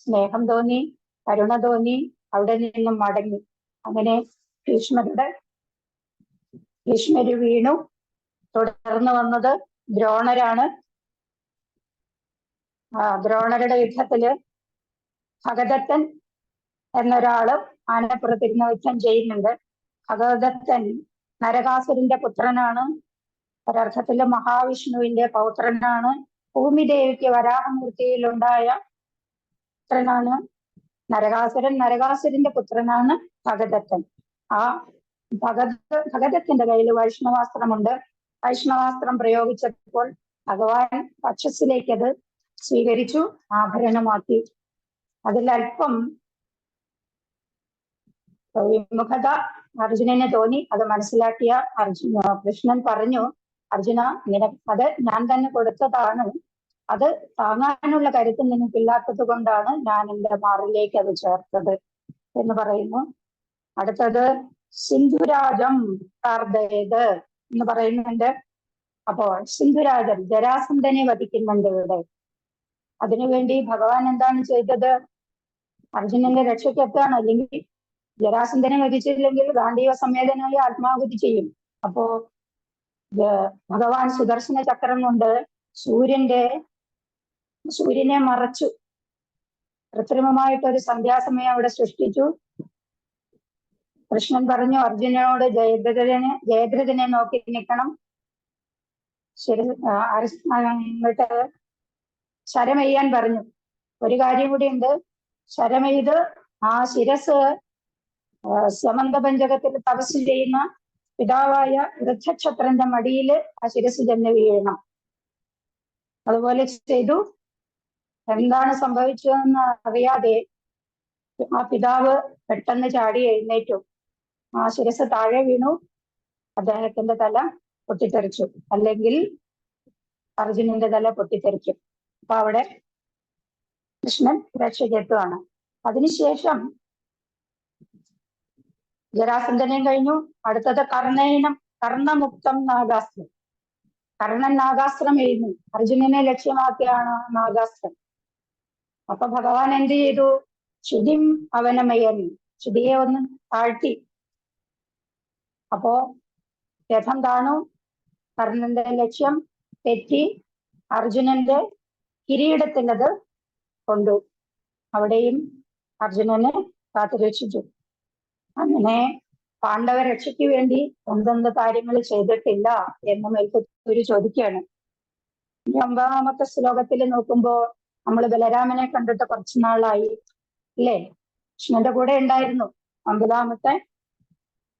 സ്നേഹം തോന്നി, കരുണ തോന്നി, അവിടെ നിന്നും മടങ്ങി. അങ്ങനെ ഭീഷ്മര് വീണു. തുടർന്ന് വന്നത് ദ്രോണരാണ്. ദ്രോണരുടെ യുദ്ധത്തില് ഭഗദത്തൻ എന്നൊരാള് ആനപ്പുറത്തിരുന്ന് യുദ്ധം ചെയ്യുന്നുണ്ട്. ഭഗദത്തൻ നരകാസുരന്റെ പുത്രനാണ്. ഒരർത്ഥത്തില് മഹാവിഷ്ണുവിന്റെ പൗത്രനാണ്. ഭൂമിദേവിക്ക് വരാഹമൂർത്തിയിലുണ്ടായ പുത്രനാണ് നരകാസുരൻ. നരകാസുരന്റെ പുത്രനാണ് ഭഗദത്തൻ. ആ ഭഗദത്തന്റെ കയ്യിൽ വൈഷ്ണവാസ്ത്രമുണ്ട്. വൈഷ്ണവാസ്ത്രം പ്രയോഗിച്ചപ്പോൾ ഭഗവാൻ പക്ഷസിലേക്ക് അത് സ്വീകരിച്ചു, ആഭരണമാക്കി. അതിലൽപ്പം വിമുഖത അർജുനന് തോന്നി. അത് മനസ്സിലാക്കിയ കൃഷ്ണൻ പറഞ്ഞു, അർജുന അത് ഞാൻ തന്നെ കൊടുത്തതാണ്, അത് താങ്ങാനുള്ള കരുത്ത് നിനക്കില്ലാത്തത് കൊണ്ടാണ് ഞാൻ എൻ്റെ മാറിലേക്ക് അത് ചേർത്തത് എന്ന് പറയുന്നു. അടുത്തത് സിന്ധുരാജം പ്രാർത്ഥയത് എന്ന് പറയുന്നുണ്ട്. അപ്പോ സിന്ധുരാജൻ ജരാസന്ധനെ വധിക്കുന്നുണ്ട് ഇവിടെ. അതിനുവേണ്ടി ഭഗവാൻ എന്താണ് ചെയ്തത്? അർജുനന്റെ രക്ഷയ്ക്കെത്താണ്. അല്ലെങ്കിൽ ജരാസന്ധനെ വധിച്ചില്ലെങ്കിൽ ഗാന്ധീവ സമേതനായി ആത്മാഹുതി ചെയ്യും. അപ്പോ ഭഗവാൻ സുദർശന ചക്രം കൊണ്ട് സൂര്യനെ മറച്ചു. കൃത്രിമമായിട്ടൊരു സന്ധ്യാസമയം അവിടെ സൃഷ്ടിച്ചു. കൃഷ്ണൻ പറഞ്ഞു അർജുനനോട് ജയദ്രഥനെ നോക്കി നിൽക്കണം, എന്നിട്ട് ശരമെയ്യാൻ പറഞ്ഞു. ഒരു കാര്യം കൂടി ഉണ്ട്, ശരമെയ്ത് ആ ശിരസ് സമന്ത പഞ്ചകത്തിൽ തപസ് ചെയ്യുന്ന പിതാവായ വൃദ്ധക്ഷത്രന്റെ മടിയിൽ ആ ശിരസ് ചെന്ന് വീഴണം. അതുപോലെ ചെയ്തു. എന്താണ് സംഭവിച്ചതെന്ന് അറിയാതെ ആ പിതാവ് പെട്ടെന്ന് ചാടി എഴുന്നേറ്റു. ആ ശിരസ് താഴെ വീണു. അദ്ദേഹത്തിന്റെ തല പൊട്ടിത്തെറിച്ചു, അല്ലെങ്കിൽ അർജുനന്റെ തല പൊട്ടിത്തെറിച്ചു. അപ്പൊ അവിടെ കൃഷ്ണൻ രക്ഷയ്ക്കെത്തുവാണ്. അതിനുശേഷം ജരാസന്ധനെയും കഴിഞ്ഞു. അടുത്തത് കർണമുക്തം നാഗാസ്ത്രം. കർണൻ നാഗാസ്ത്രം എഴുതി. അർജുനനെ ലക്ഷ്യമാക്കിയാണ് നാഗാസ്ത്രം. അപ്പൊ ഭഗവാൻ എന്ത് ചെയ്തു? ശ്രുതിം അവനമയൻ, ശ്രുതിയെ ഒന്ന് താഴ്ത്തി. അപ്പോ രഥം താണു. കർണന്റെ ലക്ഷ്യം തെറ്റി. അർജുനന്റെ കിരീടത്തിലത് കൊണ്ടു. അവിടെയും അർജുനനെ കാത്തുരക്ഷിച്ചു. അങ്ങനെ പാണ്ഡവ രക്ഷയ്ക്ക് വേണ്ടി എന്തെന്ത് കാര്യങ്ങൾ ചെയ്തിട്ടില്ല എന്ന് മേൽപ്പത്തൂര് ചോദിക്കുകയാണ്. 9ാമത്തെ ശ്ലോകത്തിൽ നോക്കുമ്പോ നമ്മൾ ബലരാമനെ കണ്ടിട്ട് കുറച്ചു നാളായി അല്ലേ? കൃഷ്ണന്റെ കൂടെ ഉണ്ടായിരുന്നു. 9ാമത്തെ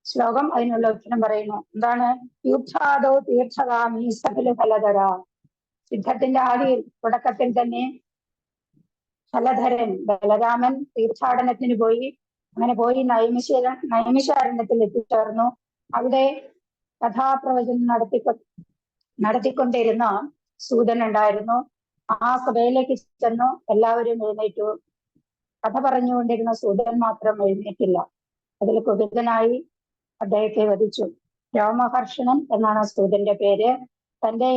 ശ്ലോകം അതിനുള്ള ഉത്തരം പറയുന്നു. എന്താണ്? യുദ്ധാദോ തീർത്ഥകാമി സകല ഫലധര. യുദ്ധത്തിന്റെ ആദിയിൽ തുടക്കത്തിൽ തന്നെ ഫലധരൻ ബലരാമൻ തീർത്ഥാടനത്തിന് പോയി. അങ്ങനെ പോയി നൈമിഷാരണ്യത്തിൽ എത്തിച്ചേർന്നു. അവിടെ കഥാപ്രവചനം നടത്തിക്കൊണ്ടിരുന്ന സൂതൻ ഉണ്ടായിരുന്നു. ആ സഭയിലേക്ക് ചെന്നു. എല്ലാവരും എഴുന്നേറ്റു. കഥ പറഞ്ഞുകൊണ്ടിരുന്ന സൂതൻ മാത്രം എഴുന്നേറ്റില്ല. അതിൽ കുപിതനായി അദ്ദേഹത്തെ വധിച്ചു. രോമഹർഷണൻ എന്നാണ് സൂതന്റെ പേര്. തന്റെ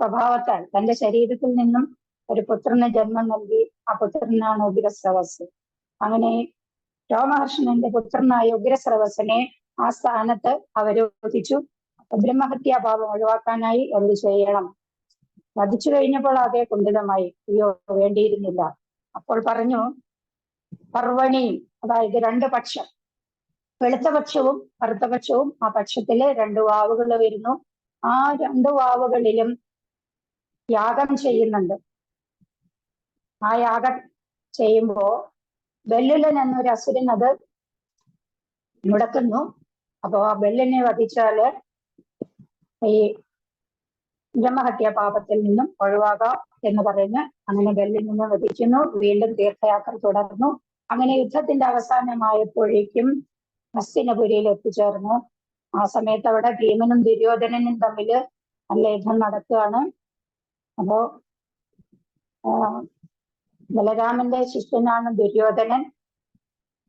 സ്വഭാവത്താൽ തന്റെ ശരീരത്തിൽ നിന്നും ഒരു പുത്രന് ജന്മം നൽകി. ആ പുത്രനാണ് ഉഗ്രശ്രവസ്. അങ്ങനെ രോമഹർഷണന്റെ പുത്രനായ ഉഗ്രശ്രവസനെ ആ സ്ഥാനത്ത് അവരോധിച്ചു. ബ്രഹ്മഹത്യാപാപം ഒഴിവാക്കാനായി എന്ത് ചെയ്യണം? വധിച്ചു കഴിഞ്ഞപ്പോൾ ആകെ കുണ്ഠിതമായി. അയ്യോ, വേണ്ടിയിരുന്നില്ല. അപ്പോൾ പറഞ്ഞു പർവണി, അതായത് 2 പക്ഷം, വെളുത്ത പക്ഷവും കറുത്ത പക്ഷവും. ആ പക്ഷത്തില് 2 വാവുകൾ വരുന്നു. ആ 2 വാവുകളിലും യാഗം ചെയ്യുന്നുണ്ട്. ആ യാഗം ചെയ്യുമ്പോ ബെല്ലുലൻ എന്നൊരു അസുരൻ അത് മുടക്കുന്നു. അപ്പോ ആ ബെല്ലിനെ വധിച്ചാല് ഈ ബ്രഹ്മഹത്യാ പാപത്തിൽ നിന്നും ഒഴിവാകാം എന്ന് പറഞ്ഞ് അങ്ങനെ ബെല്ലിൽ നിന്ന് വധിക്കുന്നു. വീണ്ടും തീർത്ഥയാത്ര തുടർന്നു. അങ്ങനെ യുദ്ധത്തിന്റെ അവസാനമായപ്പോഴേക്കും ഹസ്തിനപുരിയിൽ എത്തിച്ചേർന്നു. ആ സമയത്ത് അവിടെ ഭീമനും ദുര്യോധനനും തമ്മിൽ നല്ല യുദ്ധം നടക്കുകയാണ്. അപ്പോ ബലരാമന്റെ ശിഷ്യനാണ് ദുര്യോധനൻ.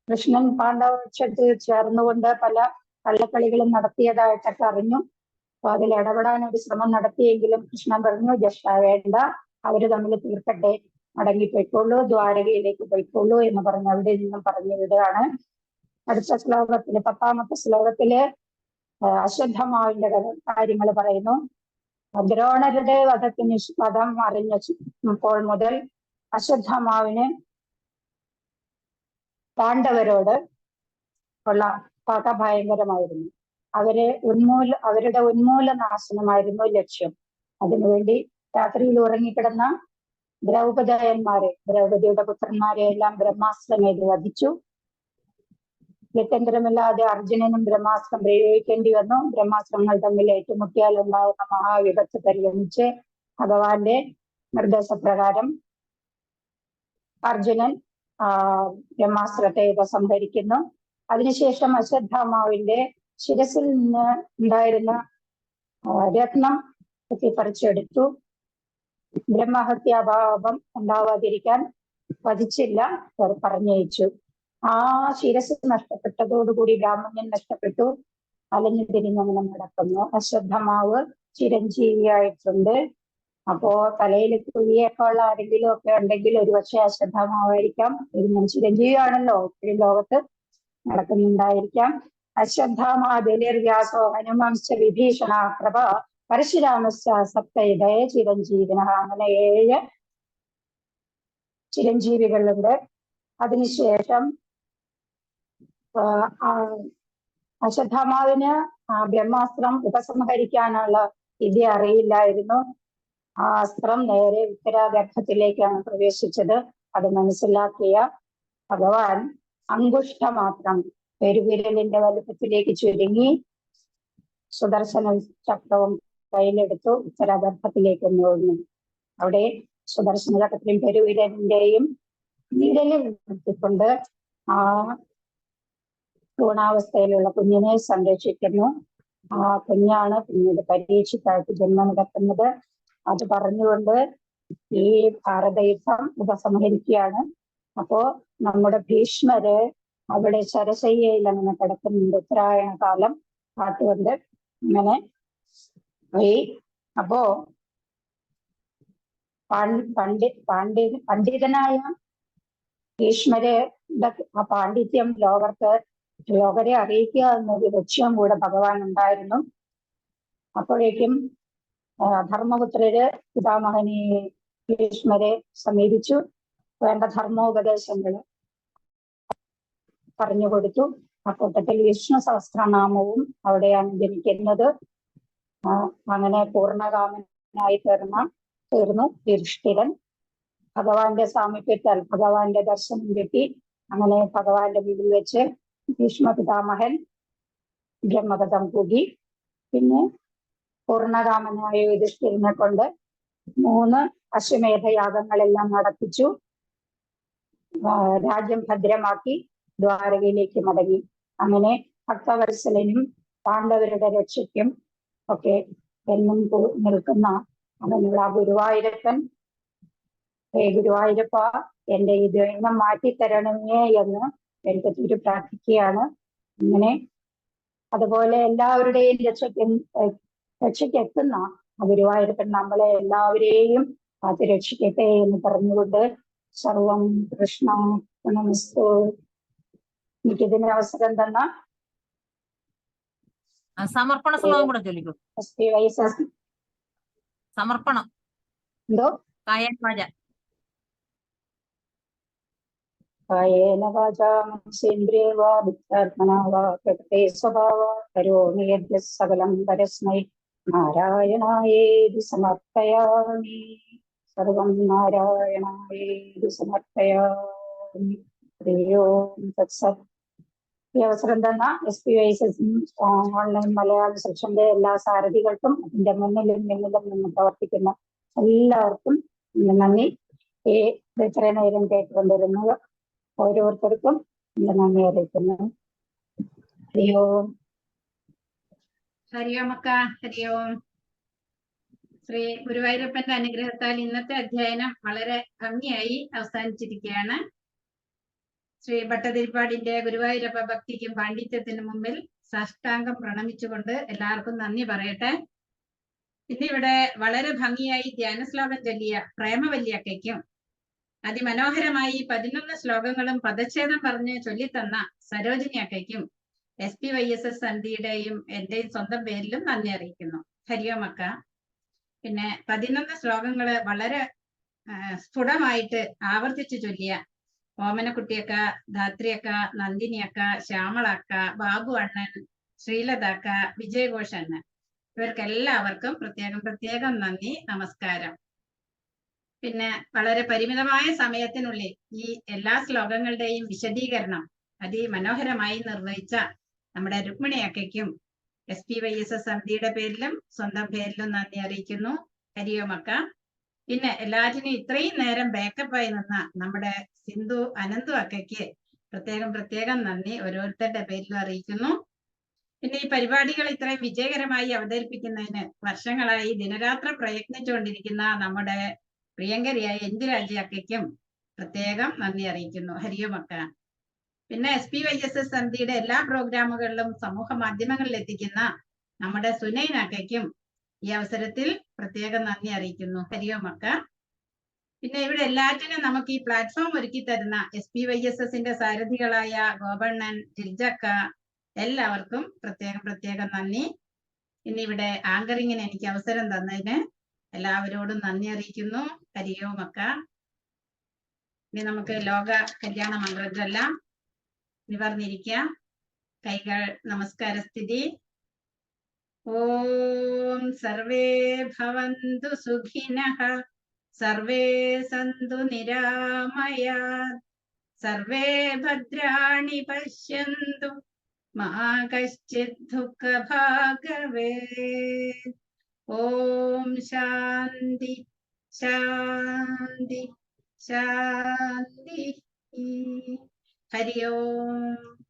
കൃഷ്ണൻ പാണ്ഡവപക്ഷത്തിൽ ചേർന്നുകൊണ്ട് പല കള്ളക്കളികളും നടത്തിയതായിട്ടൊക്കെ അറിഞ്ഞു. അപ്പൊ അതിൽ ഇടപെടാൻ ഒരു ശ്രമം നടത്തിയെങ്കിലും കൃഷ്ണൻ പറഞ്ഞു ജ്യേഷ്ഠ വേണ്ട, അവര് തമ്മിൽ തീർക്കട്ടെ, മടങ്ങിപ്പോയിക്കോളൂ, ദ്വാരകയിലേക്ക് പോയിക്കോളൂ എന്ന് പറഞ്ഞ് അവിടെ നിന്നും പറഞ്ഞു വിടുകയാണ്. അടുത്ത ശ്ലോകത്തില് 10ാമത്തെ ശ്ലോകത്തില് അശ്വത്ഥമാവിന്റെ കാര്യങ്ങൾ പറയുന്നു. ദ്രോണരുടെ വധം അറിഞ്ഞപ്പോൾ മുതൽ അശ്വത്ഥമാവിന് പാണ്ഡവരോട് ഉള്ള പക ഭയങ്കരമായിരുന്നു. അവരുടെ ഉന്മൂലനാശനമായിരുന്നു ലക്ഷ്യം. അതിനുവേണ്ടി രാത്രിയിൽ ഉറങ്ങിക്കിടന്ന ദ്രൗപദിയുടെ പുത്രന്മാരെ എല്ലാം ബ്രഹ്മാസ്ത്രമേത് വധിച്ചു. ഗത്യന്തരമില്ലാതെ അർജുനനും ബ്രഹ്മാസ്ത്രം പ്രയോഗിക്കേണ്ടി വന്നു. ബ്രഹ്മാസ്ത്രങ്ങൾ തമ്മിൽ ഏറ്റുമുട്ടിയാൽ ഉണ്ടാകുന്ന മഹാവിപത്ത് പരിഗണിച്ച് ഭഗവാന്റെ നിർദ്ദേശപ്രകാരം അർജുനൻ ബ്രഹ്മാസ്ത്രത്തെ ഉപസംഹരിക്കുന്നു. അതിനുശേഷം അശ്വത്ഥമാവിന്റെ ശിരസിൽ നിന്ന് ഉണ്ടായിരുന്ന രത്നം കുത്തിപ്പറിച്ചെടുത്തു. ബ്രഹ്മഹത്യാഭാവം ഉണ്ടാവാതിരിക്കാൻ വധിച്ചില്ല, പറഞ്ഞയച്ചു. ആ ശിരസ് നഷ്ടപ്പെട്ടതോടുകൂടി ബ്രാഹ്മണൻ നഷ്ടപ്പെട്ടു. അലഞ്ഞു തിരിഞ്ഞങ്ങനെ നടക്കുന്നു. അശ്വത്ഥമാവ് ചിരഞ്ജീവിയായിട്ടുണ്ട്. അപ്പോ തലയിൽ കുഴിയേക്കാൾ ആരെങ്കിലും ഒക്കെ ഉണ്ടെങ്കിൽ ഒരുപക്ഷെ അശ്വത്ഥമാവായിരിക്കാം. ഇത് ചിരഞ്ജീവിയാണല്ലോ, ഇപ്പോഴും ലോകത്ത് നടക്കുന്നുണ്ടായിരിക്കാം. അശ്വത്ഥമാ ബലിർവ്യാസോ ഹനുമാംശ്ച വിഭീഷണ പ്രഭ പരശുരാമശ്ച സപ്തൈതയ ചിരഞ്ജീവിന. അങ്ങനെ 7 ചിരഞ്ജീവികളുണ്ട്. അതിനുശേഷം അശ്വത്ഥമാവിന് ബ്രഹ്മാസ്ത്രം ഉപസംഹരിക്കാനുള്ള വിദ്യ അറിയില്ലായിരുന്നു. ആ അസ്ത്രം നേരെ ഉത്തരാഗർഭത്തിലേക്കാണ് പ്രവേശിച്ചത്. അത് മനസ്സിലാക്കിയ ഭഗവാൻ അങ്കുഷ്ടമാത്രം പെരുവിരലിന്റെ വലുപ്പത്തിലേക്ക് ചുരുങ്ങി സുദർശന ചക്രവും കയ്യിലെടുത്തു ഉത്തരാഗർഭത്തിലേക്ക് നോക്കുന്നു. അവിടെ സുദർശന ചക്രത്തിലും പെരുവിരലിന്റെയും വിരലിൽ നിർത്തിക്കൊണ്ട് ആ ഭ്രൂണാവസ്ഥയിലുള്ള കുഞ്ഞിനെ സംരക്ഷിക്കുന്നു. ആ കുഞ്ഞാണ് പിന്നീട് പരീക്ഷിക്കായിട്ട് ജന്മമെടുക്കുന്നത്. അത് പറഞ്ഞുകൊണ്ട് ഈ ഭാരതയുദ്ധം ഉപസംഹരിക്കുകയാണ്. അപ്പോ നമ്മുടെ ഭീഷ്മര് അവിടെ ശരശയ്യയിൽ അങ്ങനെ കിടക്കുന്നുണ്ട്. ഉത്തരായണ കാലം കാട്ടുകൊണ്ട് അങ്ങനെ പോയി. അപ്പോ പണ്ഡിതനായ ഭീഷ്മര് ആ പാണ്ഡിത്യം ലോകരെ അറിയിക്കുക എന്നൊരു ലക്ഷ്യം കൂടെ ഭഗവാൻ ഉണ്ടായിരുന്നു. അപ്പോഴേക്കും ധർമ്മപുത്രര് പിതാമഹനെ ഭീഷ്മരെ സമീപിച്ചു. വേണ്ട ധർമ്മോപദേശങ്ങൾ പറഞ്ഞു കൊടുത്തു. ആ കൂട്ടത്തിൽ വിഷ്ണു സഹസ്രനാമവും അവിടെയാണ് ജനിക്കുന്നത്. അങ്ങനെ പൂർണ്ണകാമനായി തീർന്നു യുധിഷ്ഠിരൻ. ഭഗവാന്റെ സാമീപ്യത്താൽ ഭഗവാന്റെ ദർശനം കിട്ടി. അങ്ങനെ ഭഗവാന്റെ മുമ്പിൽ വെച്ച് ഭീഷ്മ പിതാമഹൻ ബ്രഹ്മപദം കൂടി. പിന്നെ പൂർണ്ണകാമനായ യുധിഷ്ഠിരനെ കൊണ്ട് 3 അശ്വമേധയാഗങ്ങളെല്ലാം നടത്തിച്ചു. രാജ്യം ഭദ്രമാക്കി ദ്വാരകയിലേക്ക് മടങ്ങി. അങ്ങനെ ഭക്തവത്സലനും പാണ്ഡവരുടെ രക്ഷയ്ക്കും ഒക്കെ എന്നും നിൽക്കുന്ന അങ്ങനെയുള്ള ഗുരുവായൂരപ്പൻ, ഗുരുവായൂരപ്പ എന്റെ ഈ ദൈനം മാറ്റിത്തരണമേ എന്ന് എനിക്ക് പ്രാർത്ഥിക്കുകയാണ്. അങ്ങനെ അതുപോലെ എല്ലാവരുടെയും രക്ഷയ്ക്കെത്തുന്ന ഗുരുവായൂരപ്പൻ നമ്മളെ എല്ലാവരെയും കാത്തു രക്ഷിക്കട്ടെ എന്ന് പറഞ്ഞുകൊണ്ട് സർവം കൃഷ്ണ നമസ്തേ. എനിക്കിതിന് അവസരം തന്ന സമർപ്പണ ശ്ലോകം കൂടെ ചൊല്ലിക്കോ. സമർപ്പണം എന്തോ കായൻ വാച കായേന വാചാ മനസേന്ദ്രിയേ വാ ബുദ്ധ്യാത്മനാ വാ പ്രകൃതേ സ്വഭാവാ കരോമി യദ്യത് സകലം പരസ്മൈ നാരായണായേതി സമർപ്പയാമി. സർവം നാരായണായേതി സമർപ്പയാമി. തത്സത്. ഈ അവസരം തന്ന SPYSS ഓൺലൈൻ മലയാള സെക്ഷന്റെ എല്ലാ സാരഥികൾക്കും അതിന്റെ മുന്നിലും നിന്ന് പ്രവർത്തിക്കുന്ന എല്ലാവർക്കും നന്ദി. ഇത്രയും നേരം കേട്ടുകൊണ്ടിരുന്നത് ഓരോരുത്തർക്കും നന്ദി അറിയിക്കുന്നു. ഹരി ഓം. ഹരി ഓം അക്ക. ഹരി ഓം. ശ്രീ ഗുരുവായൂരപ്പന്റെ അനുഗ്രഹത്താൽ ഇന്നത്തെ അധ്യയനം വളരെ ഭംഗിയായി അവസാനിച്ചിരിക്കുകയാണ്. ശ്രീ ഭട്ടതിരിപ്പാടിന്റെ ഗുരുവായൂരപ്പ ഭക്തിക്കും പാണ്ഡിത്യത്തിനും മുമ്പിൽ സാഷ്ടാംഗം പ്രണമിച്ചുകൊണ്ട് എല്ലാവർക്കും നന്ദി പറയട്ടെ. ഇന്നിവിടെ വളരെ ഭംഗിയായി ധ്യാന ശ്ലോകം ചൊല്ലിയ പ്രേമവല്യക്കയ്ക്കും അതിമനോഹരമായി 11 ശ്ലോകങ്ങളും പദച്ഛേദം പറഞ്ഞ് ചൊല്ലിത്തന്ന സരോജിനി അക്കയ്ക്കും SPYSS സന്ധിയുടെയും എന്റെയും സ്വന്തം പേരിലും നന്ദി അറിയിക്കുന്നു. ഹരിയോം അക്ക. പിന്നെ 11 ശ്ലോകങ്ങള് വളരെ സ്ഫുടമായിട്ട് ആവർത്തിച്ചു ചൊല്ലിയ ഓമനക്കുട്ടിയക്ക, ധാത്രിയക്ക, നന്ദിനിയക്ക, ശ്യാമളക്ക, ബാബു അണ്ണൻ, ശ്രീലതാക്ക, വിജയഘോഷ് അണ്ണൻ, ഇവർക്കെല്ലാവർക്കും പ്രത്യേകം നന്ദി, നമസ്കാരം. പിന്നെ വളരെ പരിമിതമായ സമയത്തിനുള്ളിൽ ഈ എല്ലാ ശ്ലോകങ്ങളുടെയും വിശദീകരണം അതിമനോഹരമായി നിർവഹിച്ച നമ്മുടെ രുക്മിണി അക്കയ്ക്കും SPYSS സന്ധിയുടെ പേരിലും സ്വന്തം പേരിലും നന്ദി അറിയിക്കുന്നു. ഹരിയോം അക്ക. പിന്നെ എല്ലാറ്റിനും ഇത്രയും നേരം ബാക്കപ്പായി നിന്ന നമ്മുടെ സിന്ധു അനന്തു അക്കയ്ക്ക് പ്രത്യേകം നന്ദി ഓരോരുത്തരുടെ പേരിലും അറിയിക്കുന്നു. പിന്നെ ഈ പരിപാടികൾ ഇത്രയും വിജയകരമായി അവതരിപ്പിക്കുന്നതിന് വർഷങ്ങളായി ദിനരാത്രം പ്രയത്നിച്ചുകൊണ്ടിരിക്കുന്ന നമ്മുടെ പ്രിയങ്കരിയായ ഇന്ദിരാജി അക്കയ്ക്കും പ്രത്യേകം നന്ദി അറിയിക്കുന്നു. ഹരിയോം അക്ക. പിന്നെ SPYSS സമിതിയുടെ എല്ലാ പ്രോഗ്രാമുകളിലും സമൂഹ മാധ്യമങ്ങളിൽ എത്തിക്കുന്ന നമ്മുടെ സുനൈൻ അക്കയ്ക്കും ഈ അവസരത്തിൽ പ്രത്യേകം നന്ദി അറിയിക്കുന്നു. ഹരിയോം അക്ക. പിന്നെ ഇവിടെ എല്ലാറ്റിനും നമുക്ക് ഈ പ്ലാറ്റ്ഫോം ഒരുക്കി തരുന്ന SPYSSന്റെ സാരഥികളായ ഗോപണ്ണൻ, ജിൽജക്ക, എല്ലാവർക്കും പ്രത്യേകം നന്ദി. ഇന്നിവിടെ ആങ്കറിങ്ങിന് എനിക്ക് അവസരം തന്നതിന് എല്ലാവരോടും നന്ദി അറിയിക്കുന്നു. ഹരിയോം അക്ക. ഇനി നമുക്ക് ലോക കല്യാണ മന്ത്രം ചൊല്ലാം. നിവർന്നിരിക്കാം. കൈകൾ നമസ്കാര സ്ഥിതി. ഓം സർവേ ഭവന്തു സുഖിനഃ, സർവേ സന്തു നിരാമയാത്, സർവേ ഭദ്രാണി പശ്യന്തു, മാ കശ്ചിത് ദുഃഖഭാഗ് ഭവേത്. ഓം ശാന്തി ശാന്തി ശാന്തി. ഹരി ഓം.